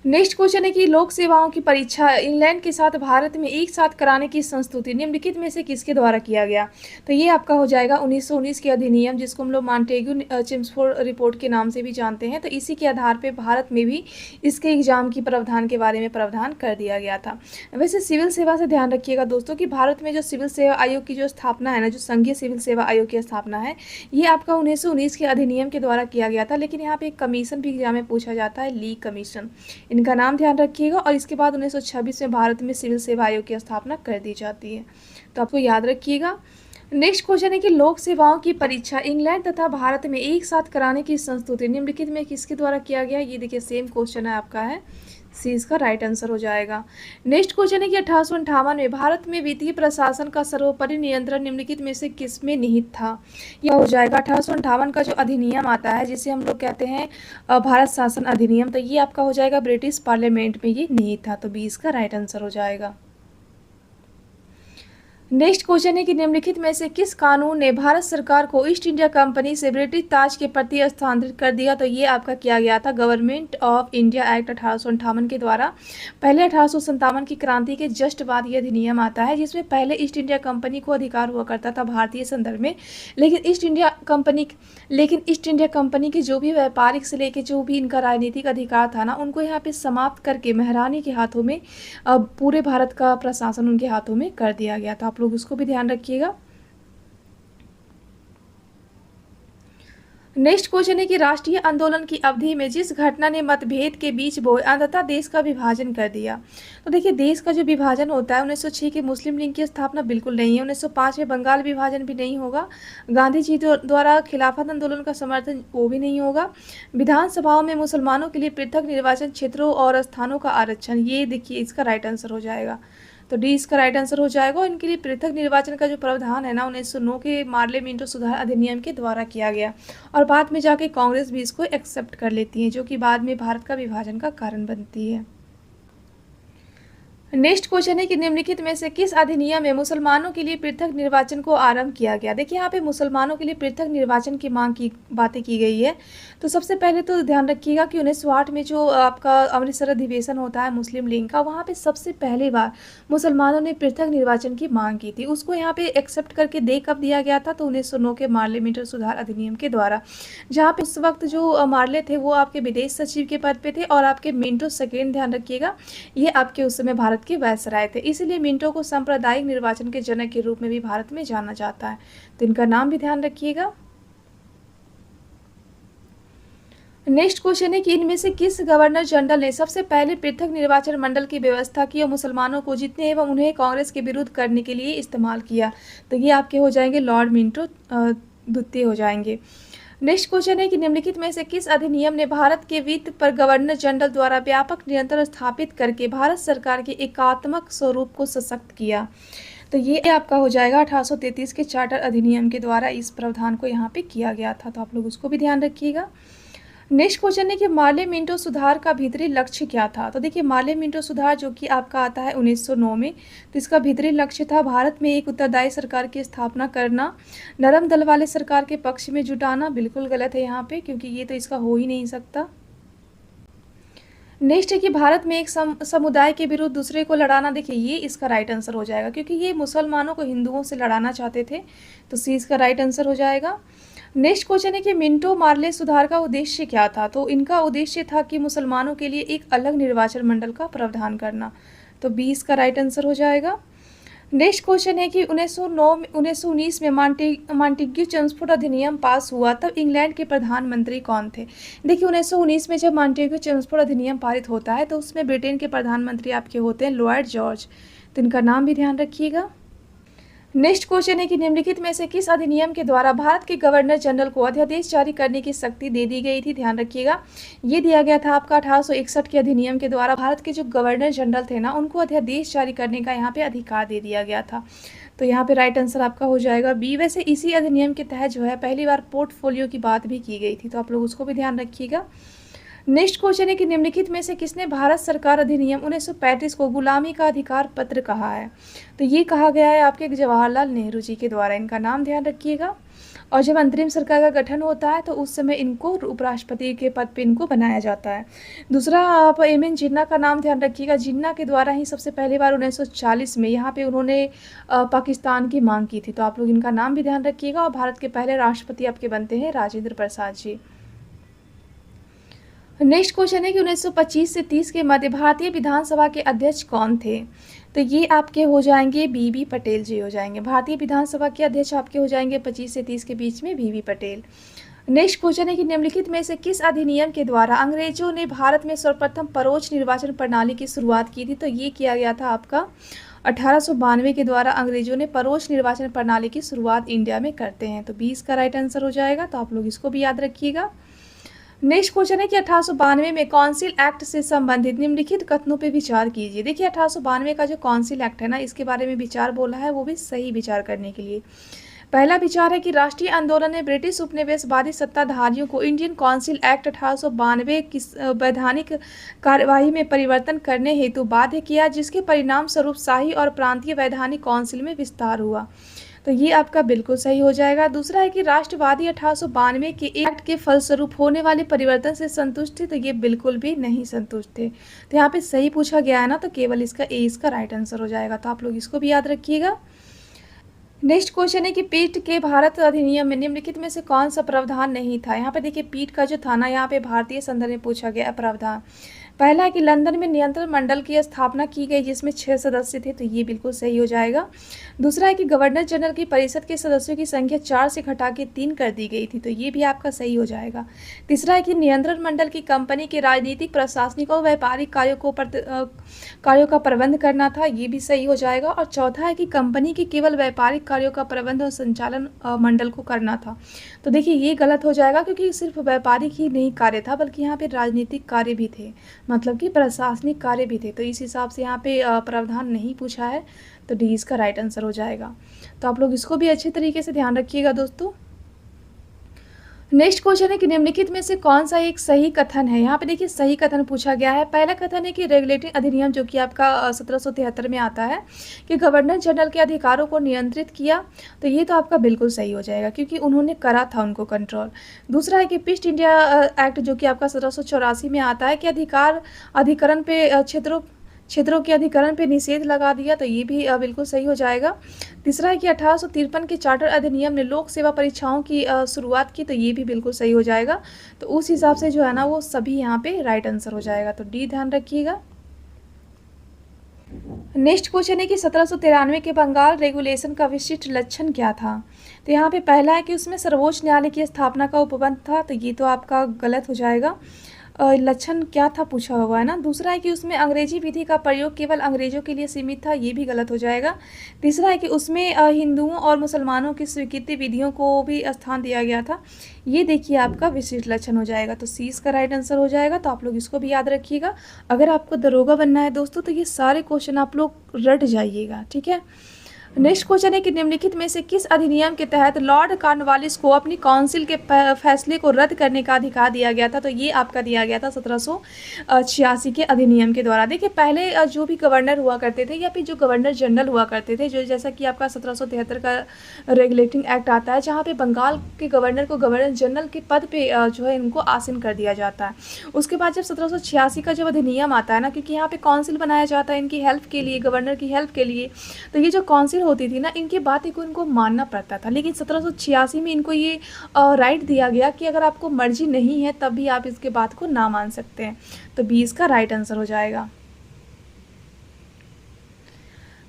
नेक्स्ट क्वेश्चन है कि लोक सेवाओं की परीक्षा इंग्लैंड के साथ भारत में एक साथ कराने की संस्तुति निम्नलिखित में से किसके द्वारा किया गया। तो ये आपका हो जाएगा 1919 के अधिनियम, जिसको हम लोग मॉन्टेग्यू चेम्सफोर्ड रिपोर्ट के नाम से भी जानते हैं। तो इसी के आधार पे भारत में भी इसके एग्जाम की प्रावधान के बारे में प्रावधान कर दिया गया था। वैसे सिविल सेवा से ध्यान रखिएगा दोस्तों कि भारत में जो सिविल सेवा आयोग की जो स्थापना है ना, जो संघीय सिविल सेवा आयोग की स्थापना है, ये आपका 1919 के अधिनियम के द्वारा किया गया था। लेकिन यहाँ पे एक कमीशन भी एग्जाम में पूछा जाता है, ली कमीशन, इनका नाम ध्यान रखिएगा। और इसके बाद 1926 में भारत में सिविल सेवा आयोग की स्थापना कर दी जाती है, तो आपको याद रखिएगा। नेक्स्ट क्वेश्चन है कि लोक सेवाओं की परीक्षा इंग्लैंड तथा भारत में एक साथ कराने की संस्तुति निम्नलिखित में किसके द्वारा किया गया। ये देखिए सेम क्वेश्चन है आपका, है सी इसका राइट आंसर हो जाएगा। नेक्स्ट क्वेश्चन है कि 1858 में भारत में वित्तीय प्रशासन का सर्वोपरि नियंत्रण निम्नलिखित में से किस में निहित था। यह हो जाएगा 1858 का जो अधिनियम आता है, जिसे हम लोग कहते हैं भारत शासन अधिनियम, तो ये आपका हो जाएगा ब्रिटिश पार्लियामेंट में ये निहित था। तो 20 का राइट आंसर हो जाएगा। नेक्स्ट क्वेश्चन है कि निम्नलिखित में से किस कानून ने भारत सरकार को ईस्ट इंडिया कंपनी से ब्रिटिश ताज के प्रति स्थानांतरित कर दिया। तो ये आपका किया गया था गवर्नमेंट ऑफ इंडिया एक्ट 1858 के द्वारा। पहले 1857 की क्रांति के जस्ट बाद ये अधिनियम आता है, जिसमें पहले ईस्ट इंडिया कंपनी को अधिकार हुआ करता था भारतीय संदर्भ में। लेकिन ईस्ट इंडिया कंपनी के जो भी व्यापारिक से लेके जो भी इनका राजनीतिक अधिकार था ना, उनको यहाँ पे समाप्त करके महारानी के हाथों में पूरे भारत का प्रशासन उनके हाथों में कर दिया गया था। लोग उसको भी ध्यान रखिएगा। नेक्स्ट क्वेश्चन है कि राष्ट्रीय आंदोलन की अवधि में जिस घटना ने मतभेद के बीच बोए अंततः देश का विभाजन कर दिया। तो देखिए देश का जो विभाजन होता है 1906 के मुस्लिम लीग की स्थापना बिल्कुल नहीं है, 1905 में बंगाल विभाजन भी नहीं होगा, गांधी जी द्वारा खिलाफत आंदोलन का समर्थन वो भी नहीं होगा, विधानसभाओं में मुसलमानों के लिए पृथक निर्वाचन क्षेत्रों और स्थानों का आरक्षण, ये देखिए इसका राइट आंसर हो जाएगा। तो डी इसका राइट आंसर हो जाएगा। इनके लिए पृथक निर्वाचन का जो प्रावधान है ना 1909 के मार्लियामेंटो सुधार अधिनियम के द्वारा किया गया, और बाद में जाके कांग्रेस भी इसको एक्सेप्ट कर लेती है, जो कि बाद में भारत का विभाजन का कारण बनती है। नेक्स्ट क्वेश्चन है कि निम्नलिखित में से किस अधिनियम में मुसलमानों के लिए पृथक निर्वाचन को आरंभ किया गया। देखिए यहाँ पे मुसलमानों के लिए पृथक निर्वाचन की मांग की बातें की गई है। तो सबसे पहले तो ध्यान रखिएगा कि 1908 में जो आपका अमृतसर अधिवेशन होता है मुस्लिम लीग का, वहाँ पे सबसे पहली बार मुसलमानों ने पृथक निर्वाचन की मांग की थी। उसको यहाँ पे एक्सेप्ट करके दे कब दिया गया था, तो 1909 के मार्लियामेंटो सुधार अधिनियम के द्वारा, जहाँ पे उस वक्त जो मार्ले थे वो आपके विदेश सचिव के पद पे थे, और आपके मिंटो सेकेंड ध्यान रखिएगा ये आपके उस समय भारत के वायसराय थे। इसीलिए मिंटो को सांप्रदायिक निर्वाचन के जनक के रूप में भी भारत में जाना जाता है। तो इनका नाम भी ध्यान रखिएगा। नेक्स्ट क्वेश्चन है कि इनमें से किस गवर्नर जनरल ने सबसे पहले पृथक निर्वाचन मंडल की व्यवस्था की और मुसलमानों को जीतने एवं उन्हें कांग्रेस के विरुद्ध करने के लिए इस्तेमाल किया। तो ये आपके हो जाएंगे लॉर्ड मिंटो द्वितीय हो जाएंगे। नेक्स्ट क्वेश्चन है कि निम्नलिखित में से किस अधिनियम ने भारत के वित्त पर गवर्नर जनरल द्वारा व्यापक नियंत्रण स्थापित करके भारत सरकार के एकात्मक स्वरूप को सशक्त किया। तो ये आपका हो जाएगा 1833 के चार्टर अधिनियम के द्वारा इस प्रावधान को यहाँ पे किया गया था, तो आप लोग उसको भी ध्यान रखिएगा। नेक्स्ट क्वेश्चन है कि मार्ले मिंटो सुधार का भीतरी लक्ष्य क्या था। तो देखिए मार्ले मिंटो सुधार जो कि आपका आता है 1909 में, तो इसका भीतरी लक्ष्य था भारत में एक उत्तरदायी सरकार की स्थापना करना, नरम दल वाले सरकार के पक्ष में जुटाना। बिल्कुल गलत है यहाँ पे, क्योंकि ये तो इसका हो ही नहीं सकता। नेक्स्ट है कि भारत में एक समुदाय के विरुद्ध दूसरे को लड़ाना। देखिए ये इसका राइट आंसर हो जाएगा, क्योंकि ये मुसलमानों को हिंदुओं से लड़ाना चाहते थे, तो सी इसका राइट आंसर हो जाएगा। नेक्स्ट क्वेश्चन है कि मिंटो मार्ले सुधार का उद्देश्य क्या था। तो इनका उद्देश्य था कि मुसलमानों के लिए एक अलग निर्वाचन मंडल का प्रावधान करना, तो बी इसका राइट आंसर हो जाएगा। नेक्स्ट क्वेश्चन है कि 1919 में मॉन्टेग्यू चेम्सफोर्ड अधिनियम पास हुआ, तब इंग्लैंड के प्रधानमंत्री कौन थे। देखिए 1919 में जब मॉन्टेग्यू चेम्सफोर्ड अधिनियम पारित होता है, तो उसमें ब्रिटेन के प्रधानमंत्री आपके होते हैं लॉर्ड जॉर्ज, तो इनका नाम भी ध्यान रखिएगा। नेक्स्ट क्वेश्चन है कि निम्नलिखित में से किस अधिनियम के द्वारा भारत के गवर्नर जनरल को अध्यादेश जारी करने की शक्ति दे दी गई थी। ध्यान रखिएगा ये दिया गया था आपका 1861 के अधिनियम के द्वारा भारत के जो गवर्नर जनरल थे ना, उनको अध्यादेश जारी करने का यहाँ पे अधिकार दे दिया गया था, तो यहाँ पे राइट आंसर आपका हो जाएगा बी। वैसे इसी अधिनियम के तहत जो है पहली बार पोर्टफोलियो की बात भी की गई थी, तो आप लोग उसको भी ध्यान रखिएगा। नेक्स्ट क्वेश्चन है कि निम्नलिखित में से किसने भारत सरकार अधिनियम 1935 को गुलामी का अधिकार पत्र कहा है। तो ये कहा गया है आपके जवाहरलाल नेहरू जी के द्वारा, इनका नाम ध्यान रखिएगा। और जब अंतरिम सरकार का गठन होता है, तो उस समय इनको उपराष्ट्रपति के पद पे इनको बनाया जाता है। दूसरा आप एम.एन. जिन्ना का नाम ध्यान रखिएगा। जिन्ना के द्वारा ही सबसे पहली बार 1940 में यहाँ पे उन्होंने पाकिस्तान की मांग की थी, तो आप लोग इनका नाम भी ध्यान रखिएगा। और भारत के पहले राष्ट्रपति आपके बनते हैं राजेंद्र प्रसाद जी। नेक्स्ट क्वेश्चन है कि 1925 से 30 के मध्य भारतीय विधानसभा के अध्यक्ष कौन थे। तो ये आपके हो जाएंगे बीबी पटेल जी हो जाएंगे। भारतीय विधानसभा के अध्यक्ष आपके हो जाएंगे 25 से 30 के बीच में बीबी पटेल। नेक्स्ट क्वेश्चन है कि निम्नलिखित में से किस अधिनियम के द्वारा अंग्रेजों ने भारत में सर्वप्रथम परोक्ष निर्वाचन प्रणाली की शुरुआत की थी। तो ये किया गया था आपका 1892 के द्वारा अंग्रेजों ने परोक्ष निर्वाचन प्रणाली की शुरुआत इंडिया में करते हैं, तो 20 का राइट आंसर हो जाएगा, तो आप लोग इसको भी याद रखिएगा। नेक्स्ट क्वेश्चन है कि 1892 में काउंसिल एक्ट से संबंधित निम्नलिखित कथनों पे विचार कीजिए। देखिए 1892 का जो काउंसिल एक्ट है ना, इसके बारे में विचार बोला है, वो भी सही विचार करने के लिए। पहला विचार है कि राष्ट्रीय आंदोलन ने ब्रिटिश उपनिवेशवादी सत्ताधारियों को इंडियन काउंसिल एक्ट 1892 की वैधानिक कार्यवाही में परिवर्तन करने हेतु बाध्य किया, जिसके परिणाम स्वरूप शाही और प्रांतीय वैधानिक काउंसिल में विस्तार हुआ, तो ये आपका बिल्कुल सही हो जाएगा। दूसरा है कि राष्ट्रवादी 1892 के एक्ट के फलस्वरूप होने वाले परिवर्तन से संतुष्ट थे, तो ये बिल्कुल भी नहीं संतुष्ट थे, तो यहाँ पे सही पूछा गया है ना, तो केवल इसका ए इसका राइट आंसर हो जाएगा, तो आप लोग इसको भी याद रखिएगा। नेक्स्ट क्वेश्चन है कि पीठ के भारत अधिनियम में निम्नलिखित में से कौन सा प्रावधान नहीं था। यहाँ पे देखिए पीठ का जो था ना, यहाँ पे भारतीय संदर्भ में पूछा गया प्रावधान। पहला है कि लंदन में नियंत्रण मंडल की स्थापना की गई, जिसमें 6 सदस्य थे, तो ये बिल्कुल सही हो जाएगा। दूसरा है कि गवर्नर जनरल की परिषद के सदस्यों की संख्या 4 से घटा के 3 कर दी गई थी, तो ये भी आपका सही हो जाएगा। तीसरा है कि नियंत्रण मंडल की कंपनी के राजनीतिक, प्रशासनिक और व्यापारिक कार्यों का प्रबंध करना था, ये भी सही हो जाएगा। और चौथा है कि कंपनी के केवल व्यापारिक कार्यों का प्रबंध और संचालन मंडल को करना था, तो देखिए ये गलत हो जाएगा, क्योंकि सिर्फ व्यापारिक ही नहीं कार्य था, बल्कि यहाँ पे राजनीतिक कार्य भी थे, मतलब कि प्रशासनिक कार्य भी थे, तो इस हिसाब से यहाँ पे प्रावधान नहीं पूछा है, तो डी इसका राइट आंसर हो जाएगा। तो आप लोग इसको भी अच्छे तरीके से ध्यान रखिएगा दोस्तों। नेक्स्ट क्वेश्चन है कि निम्नलिखित में से कौन सा एक सही कथन है। यहाँ पे देखिए सही कथन पूछा गया है। पहला कथन है कि रेगुलेटिंग अधिनियम जो कि आपका 1773 में आता है कि गवर्नर जनरल के अधिकारों को नियंत्रित किया, तो ये तो आपका बिल्कुल सही हो जाएगा, क्योंकि उन्होंने करा था उनको कंट्रोल। दूसरा है कि ईस्ट इंडिया एक्ट जो कि आपका 1784 में आता है कि अधिकरण पे क्षेत्रों के अधिकरण पे निषेध लगा दिया, तो ये भी बिल्कुल सही हो जाएगा। तीसरा है कि 1853 के चार्टर अधिनियम ने लोक सेवा परीक्षाओं की शुरुआत की, तो ये भी बिल्कुल सही हो जाएगा। तो उस हिसाब से जो है ना, वो सभी यहाँ पे राइट आंसर हो जाएगा, तो डी ध्यान रखिएगा। नेक्स्ट क्वेश्चन है कि 1793 के बंगाल रेगुलेशन का विशिष्ट लक्षण क्या था। तो यहाँ पे पहला है कि उसमें सर्वोच्च न्यायालय की स्थापना का उपबंध था, तो ये तो आपका गलत हो जाएगा। लक्षण क्या था पूछा हुआ है ना। दूसरा है कि उसमें अंग्रेजी विधि का प्रयोग केवल अंग्रेजों के लिए सीमित था, ये भी गलत हो जाएगा। तीसरा है कि उसमें हिंदुओं और मुसलमानों की स्वीकृति विधियों को भी स्थान दिया गया था, ये देखिए आपका विशिष्ट लक्षण हो जाएगा, तो सी इसका राइट आंसर हो जाएगा। तो आप लोग इसको भी याद रखिएगा। अगर आपको दरोगा बनना है दोस्तों, तो ये सारे क्वेश्चन आप लोग रट जाइएगा, ठीक है। नेक्स्ट क्वेश्चन है कि निम्नलिखित में से किस अधिनियम के तहत लॉर्ड कॉर्नवालिस को अपनी काउंसिल के फैसले को रद्द करने का अधिकार दिया गया था? तो ये आपका दिया गया था 1786 के अधिनियम के द्वारा। देखिए पहले जो भी गवर्नर हुआ करते थे या फिर जो गवर्नर जनरल हुआ करते थे, जो जैसा कि आपका 1773 का रेगुलेटिंग एक्ट आता है, जहाँ पे बंगाल के गवर्नर को गवर्नर जनरल के पद पे जो है इनको आसीन कर दिया जाता है। उसके बाद जब 1786 का जब अधिनियम आता है ना, क्योंकि यहाँ पे काउंसिल बनाया जाता है इनकी हेल्प के लिए, गवर्नर की हेल्प के लिए, तो ये जो काउंसिल होती थी ना, इनकी बातें को इनको मानना पड़ता था। लेकिन 1786 में इनको ये राइट दिया गया कि अगर आपको मर्जी नहीं है तब भी आप इसके बात को ना मान सकते हैं। तो 20 का राइट आंसर हो जाएगा।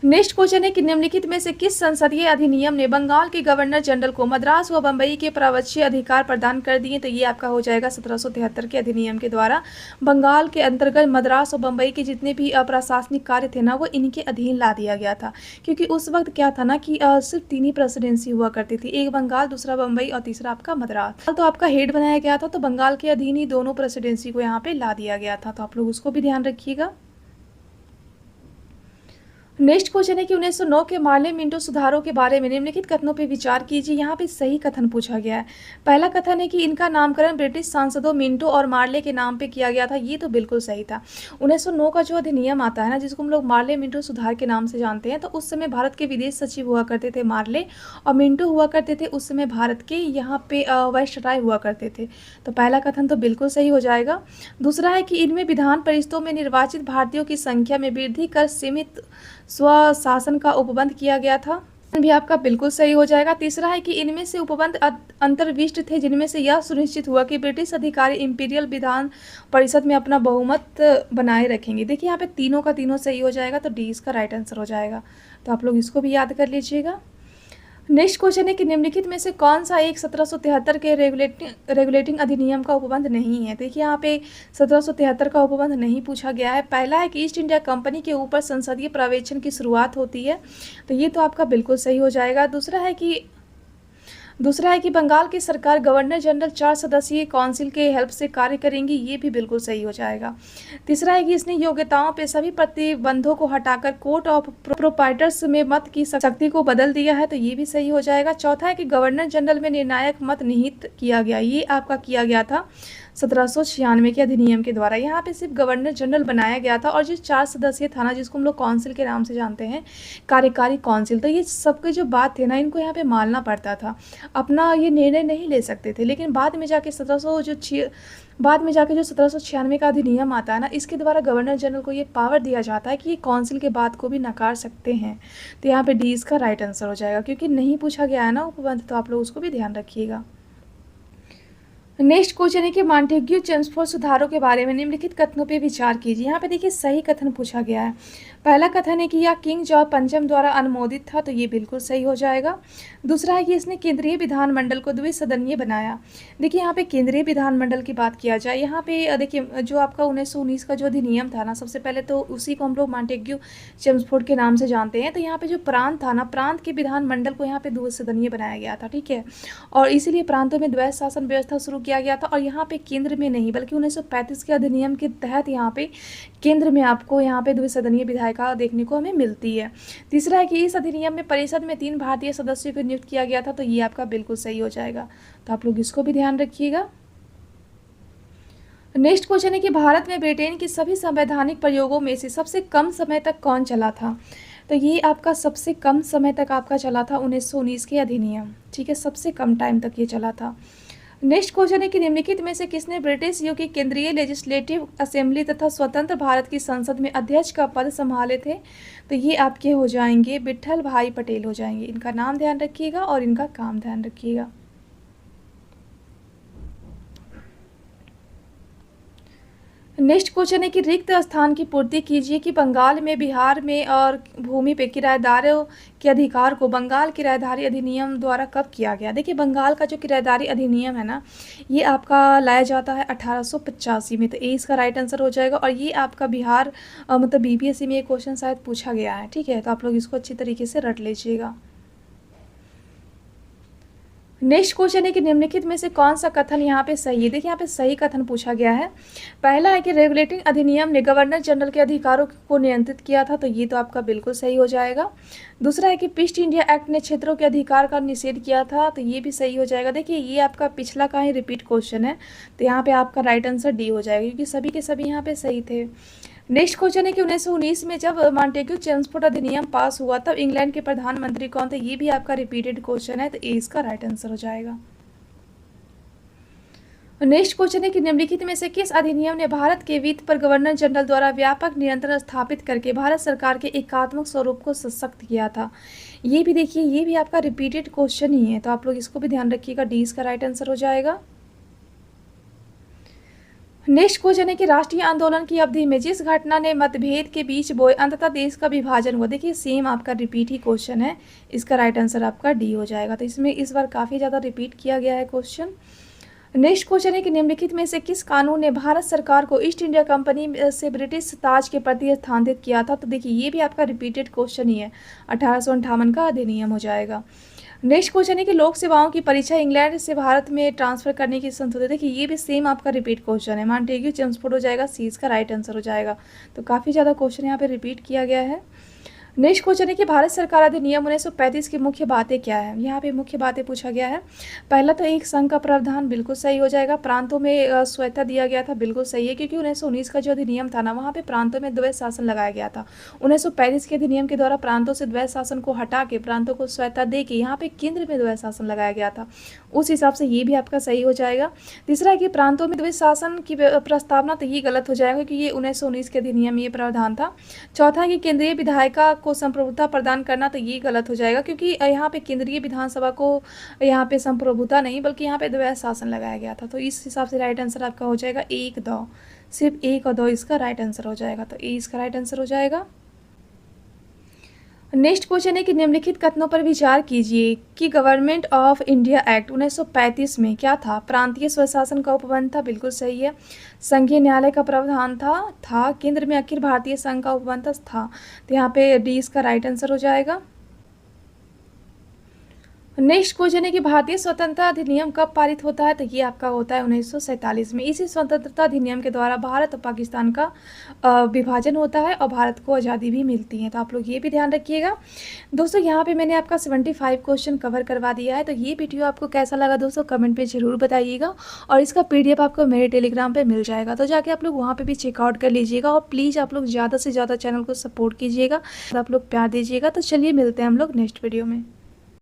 नेक्स्ट क्वेश्चन है कि निम्नलिखित में से किस संसदीय अधिनियम ने बंगाल के गवर्नर जनरल को मद्रास व बम्बई के प्रवक्ष्य अधिकार प्रदान कर दिए? तो ये आपका हो जाएगा 1773 के अधिनियम के द्वारा बंगाल के अंतर्गत मद्रास और बम्बई के जितने भी प्रशासनिक कार्य थे ना, वो इनके अधीन ला दिया गया था। क्योंकि उस वक्त क्या था ना कि सिर्फ 3 ही प्रेसिडेंसी हुआ करती थी, एक बंगाल, दूसरा बम्बई और तीसरा आपका मद्रास। तो आपका हेड बनाया गया था, तो बंगाल के अधीन ही दोनों प्रेसिडेंसी को यहाँ पे ला दिया गया था। तो आप लोग उसको भी ध्यान रखिएगा। नेक्स्ट क्वेश्चन है कि 1909 के मार्ले मिंटो सुधारों के बारे में निम्नलिखित कथनों पर विचार कीजिए। यहाँ पे सही कथन पूछा गया है। पहला कथन है कि इनका नामकरण ब्रिटिश सांसदों मिंटो और मार्ले के नाम पे किया गया था। ये तो बिल्कुल सही था। 1909 का जो अधिनियम आता है ना, जिसको हम लोग मार्ले मिंटो सुधार के नाम से जानते हैं, तो उस समय भारत के विदेश सचिव हुआ करते थे मार्ले, और मिंटो हुआ करते थे उस समय भारत के यहाँ पे वायसराय हुआ करते थे। तो पहला कथन तो बिल्कुल सही हो जाएगा। दूसरा है कि इनमें विधान परिषदों में निर्वाचित भारतीयों की संख्या में वृद्धि कर सीमित स्वशासन का उपबंध किया गया था, भी आपका बिल्कुल सही हो जाएगा। तीसरा है कि इनमें से उपबंध अंतर्विष्ट थे जिनमें से यह सुनिश्चित हुआ कि ब्रिटिश अधिकारी इंपीरियल विधान परिषद में अपना बहुमत बनाए रखेंगे। देखिए यहाँ पे तीनों का तीनों सही हो जाएगा, तो डी इसका राइट आंसर हो जाएगा। तो आप लोग इसको भी याद कर लीजिएगा। नेक्स्ट क्वेश्चन है कि निम्नलिखित में से कौन सा एक 1773 के रेगुलेटिंग अधिनियम का उपबंध नहीं है? देखिए यहाँ पे 1773 का उपबंध नहीं पूछा गया है। पहला है कि ईस्ट इंडिया कंपनी के ऊपर संसदीय पर्यवेक्षण की शुरुआत होती है, तो ये तो आपका बिल्कुल सही हो जाएगा। दूसरा है कि बंगाल की सरकार गवर्नर जनरल 4 सदस्यीय काउंसिल के हेल्प से कार्य करेंगी, ये भी बिल्कुल सही हो जाएगा। तीसरा है कि इसने योग्यताओं पे सभी प्रतिबंधों को हटाकर कोर्ट ऑफ प्रोप्राइटर्स में मत की शक्ति को बदल दिया है, तो ये भी सही हो जाएगा। चौथा है कि गवर्नर जनरल में निर्णायक मत निहित किया गया, ये आपका किया गया था 1796 के अधिनियम के द्वारा। यहाँ पे सिर्फ गवर्नर जनरल बनाया गया था, और जो 4 सदस्यीय था ना, जिसको हम लोग काउंसिल के नाम से जानते हैं, कार्यकारी काउंसिल, तो ये सबके जो बात थे ना, इनको यहाँ पे मानना पड़ता था, अपना ये निर्णय नहीं ले सकते थे। लेकिन बाद में जाके जो 1796 का अधिनियम आता है ना, इसके द्वारा गवर्नर जनरल को ये पावर दिया जाता है कि ये काउंसिल के बात को भी नकार सकते हैं। तो यहाँ पे डी इसका राइट आंसर हो जाएगा, क्योंकि नहीं पूछा गया है ना उपबंध, तो आप लोग उसको भी ध्यान रखिएगा। नेक्स्ट क्वेश्चन है कि मॉन्टेग्यू चेम्सफोर्ड सुधारों के बारे में निम्नलिखित कथनों पे विचार कीजिए। यहाँ पे देखिए सही कथन पूछा गया है। पहला कथन है कि यह किंग जॉर्ज पंचम द्वारा अनुमोदित था, तो ये बिल्कुल सही हो जाएगा। दूसरा है कि इसने केंद्रीय विधानमंडल को द्विसदनीय बनाया। देखिए यहाँ पे केंद्रीय विधानमंडल की बात किया जाए, यहाँ पे देखिए जो आपका 1919 का जो अधिनियम था ना, सबसे पहले तो उसी को हम लोग मॉन्टेग्यू चेम्सफोर्ड के नाम से जानते हैं। तो यहाँ पे जो प्रांत था ना, प्रांत के विधानमंडल को यहाँ पे द्विसदनीय बनाया गया था, ठीक है, और इसीलिए प्रांतों में द्वैध शासन व्यवस्था शुरू किया गया था। और यहाँ पे केंद्र में नहीं, बल्कि 1935 के अधिनियम के तहत यहाँ पे केंद्र में आपको यहाँ पे द्विसदनीय विधायिका देखने को हमें मिलती है। तीसरा है कि इस अधिनियम में परिषद में 3 भारतीय सदस्यों को नियुक्त किया गया था, तो ये आपका बिल्कुल सही हो जाएगा। तो आप लोग इसको भी ध्यान रखिएगा। नेक्स्ट क्वेश्चन है कि भारत में ब्रिटेन के सभी संवैधानिक प्रयोगों में से सबसे कम समय तक कौन चला था? तो ये आपका सबसे कम समय तक आपका चला था 1919 के अधिनियम, ठीक है, सबसे कम टाइम तक ये चला था। नेक्स्ट क्वेश्चन है कि निम्नलिखित में से किसने ब्रिटिश युग की केंद्रीय लेजिस्लेटिव असेंबली तथा स्वतंत्र भारत की संसद में अध्यक्ष का पद संभाले थे? तो ये आपके हो जाएंगे विट्ठल भाई पटेल हो जाएंगे। इनका नाम ध्यान रखिएगा और इनका काम ध्यान रखिएगा। नेक्स्ट क्वेश्चन है कि रिक्त स्थान की पूर्ति कीजिए कि बंगाल में, बिहार में और भूमि पे किराएदारों के अधिकार को बंगाल किराएदारी अधिनियम द्वारा कब किया गया? देखिए बंगाल का जो किराएदारी अधिनियम है ना, ये आपका लाया जाता है 1885 में, तो ए इसका राइट आंसर हो जाएगा। और ये आपका बिहार मतलब बीपीएससी में ये क्वेश्चन शायद पूछा गया है, ठीक है, तो आप लोग इसको अच्छी तरीके से रट लीजिएगा। नेक्स्ट क्वेश्चन है कि निम्नलिखित में से कौन सा कथन यहाँ पे सही है। देखिए यहाँ पे सही कथन पूछा गया है। पहला है कि रेगुलेटिंग अधिनियम ने गवर्नर जनरल के अधिकारों को नियंत्रित किया था, तो ये तो आपका बिल्कुल सही हो जाएगा। दूसरा है कि ईस्ट इंडिया एक्ट ने क्षेत्रों के अधिकार का निषेध किया था, तो ये भी सही हो जाएगा। देखिए ये आपका पिछला का ही रिपीट क्वेश्चन है, तो यहाँ पे आपका राइट आंसर डी हो जाएगा, क्योंकि सभी के सभी यहाँ पे सही थे। नेक्स्ट क्वेश्चन है कि 1919 में जब मॉन्टेग्यू चेम्सफोर्ड अधिनियम पास हुआ तब इंग्लैंड के प्रधानमंत्री कौन थे। ये भी आपका रिपीटेड क्वेश्चन है, तो ए इसका राइट आंसर हो जाएगा। नेक्स्ट क्वेश्चन है कि निम्नलिखित में से किस अधिनियम ने भारत के वित्त पर गवर्नर जनरल द्वारा व्यापक नियंत्रण स्थापित करके भारत सरकार के एकात्मक स्वरूप को सशक्त किया था। ये भी देखिए ये भी आपका रिपीटेड क्वेश्चन ही है, तो आप लोग इसको भी ध्यान रखिएगा, डी इसका राइट आंसर हो जाएगा। नेक्स्ट क्वेश्चन है कि राष्ट्रीय आंदोलन की अवधि में जिस घटना ने मतभेद के बीच बोए अंततः देश का विभाजन हुआ। देखिए सेम आपका रिपीट ही क्वेश्चन है, इसका राइट आंसर आपका डी हो जाएगा। तो इसमें इस बार काफ़ी ज़्यादा रिपीट किया गया है क्वेश्चन। नेक्स्ट क्वेश्चन है कि निम्नलिखित में से किस कानून ने भारत सरकार को ईस्ट इंडिया कंपनी से ब्रिटिश ताज के प्रति स्थानांतरित किया था। तो देखिए ये भी आपका रिपीटेड क्वेश्चन ही है, 1858 का अधिनियम हो जाएगा। नेक्स्ट क्वेश्चन है कि लोक सेवाओं की परीक्षा इंग्लैंड से भारत में ट्रांसफर करने की संशोधित। देखिए ये भी सेम आपका रिपीट क्वेश्चन है, मॉन्टेग्यू चेम्सफोर्ड हो जाएगा, सी इसका राइट आंसर हो जाएगा। तो काफ़ी ज़्यादा क्वेश्चन यहाँ पे रिपीट किया गया है। नेक्स्ट क्वेश्चन है कि भारत सरकार अधिनियम 1935 की मुख्य बातें क्या है। यहाँ पे मुख्य बातें पूछा गया है। पहला तो एक संघ का प्रावधान, बिल्कुल सही हो जाएगा। प्रांतों में स्वायत्तता दिया गया था, बिल्कुल सही है, क्योंकि 1919 का जो अधिनियम था ना, वहाँ पे प्रांतों में द्वैध शासन लगाया गया था। 1935 के अधिनियम के द्वारा प्रांतों से द्वैध शासन को हटा के प्रांतों को स्वायत्तता दे के यहाँ पे केंद्र में द्वैध शासन लगाया गया था, उस हिसाब से ये भी आपका सही हो जाएगा। तीसरा है कि प्रांतों में द्वैध शासन की प्रस्तावना, तो ये गलत हो जाएगा, क्योंकि ये 1919 के अधिनियम ये प्रावधान था। चौथा है कि केंद्रीय विधायिका को संप्रभुता प्रदान करना, तो ये गलत हो जाएगा, क्योंकि यहाँ पे केंद्रीय विधानसभा को यहाँ पे संप्रभुता नहीं बल्कि यहाँ पे द्वैध शासन लगाया गया था। तो इस हिसाब से राइट आंसर आपका हो जाएगा 1, 2, सिर्फ 1 और 2 इसका राइट आंसर हो जाएगा। तो ए इसका राइट आंसर हो जाएगा। नेक्स्ट क्वेश्चन है कि निम्नलिखित कथनों पर विचार कीजिए कि गवर्नमेंट ऑफ इंडिया एक्ट 1935 में क्या था। प्रांतीय स्वशासन का उपबंध था, बिल्कुल सही है। संघीय न्यायालय का प्रावधान था। केंद्र में अखिल भारतीय संघ का उपबंध था, तो यहाँ पे डी इसका राइट आंसर हो जाएगा। नेक्स्ट क्वेश्चन है कि भारतीय स्वतंत्रता अधिनियम कब पारित होता है। तो ये आपका होता है 1947 में। इसी स्वतंत्रता अधिनियम के द्वारा भारत और पाकिस्तान का विभाजन होता है और भारत को आज़ादी भी मिलती है, तो आप लोग ये भी ध्यान रखिएगा। दोस्तों यहाँ पे मैंने आपका 75 क्वेश्चन कवर करवा दिया है। तो ये वीडियो आपको कैसा लगा दोस्तों कमेंट पे ज़रूर बताइएगा, और इसका PDF आपको मेरे टेलीग्राम पर मिल जाएगा, तो जाके आप लोग वहाँ पर भी चेकआउट कर लीजिएगा। और प्लीज़ आप लोग ज़्यादा से ज़्यादा चैनल को सपोर्ट कीजिएगा, आप लोग प्यार दीजिएगा। तो चलिए मिलते हैं हम लोग नेक्स्ट वीडियो में।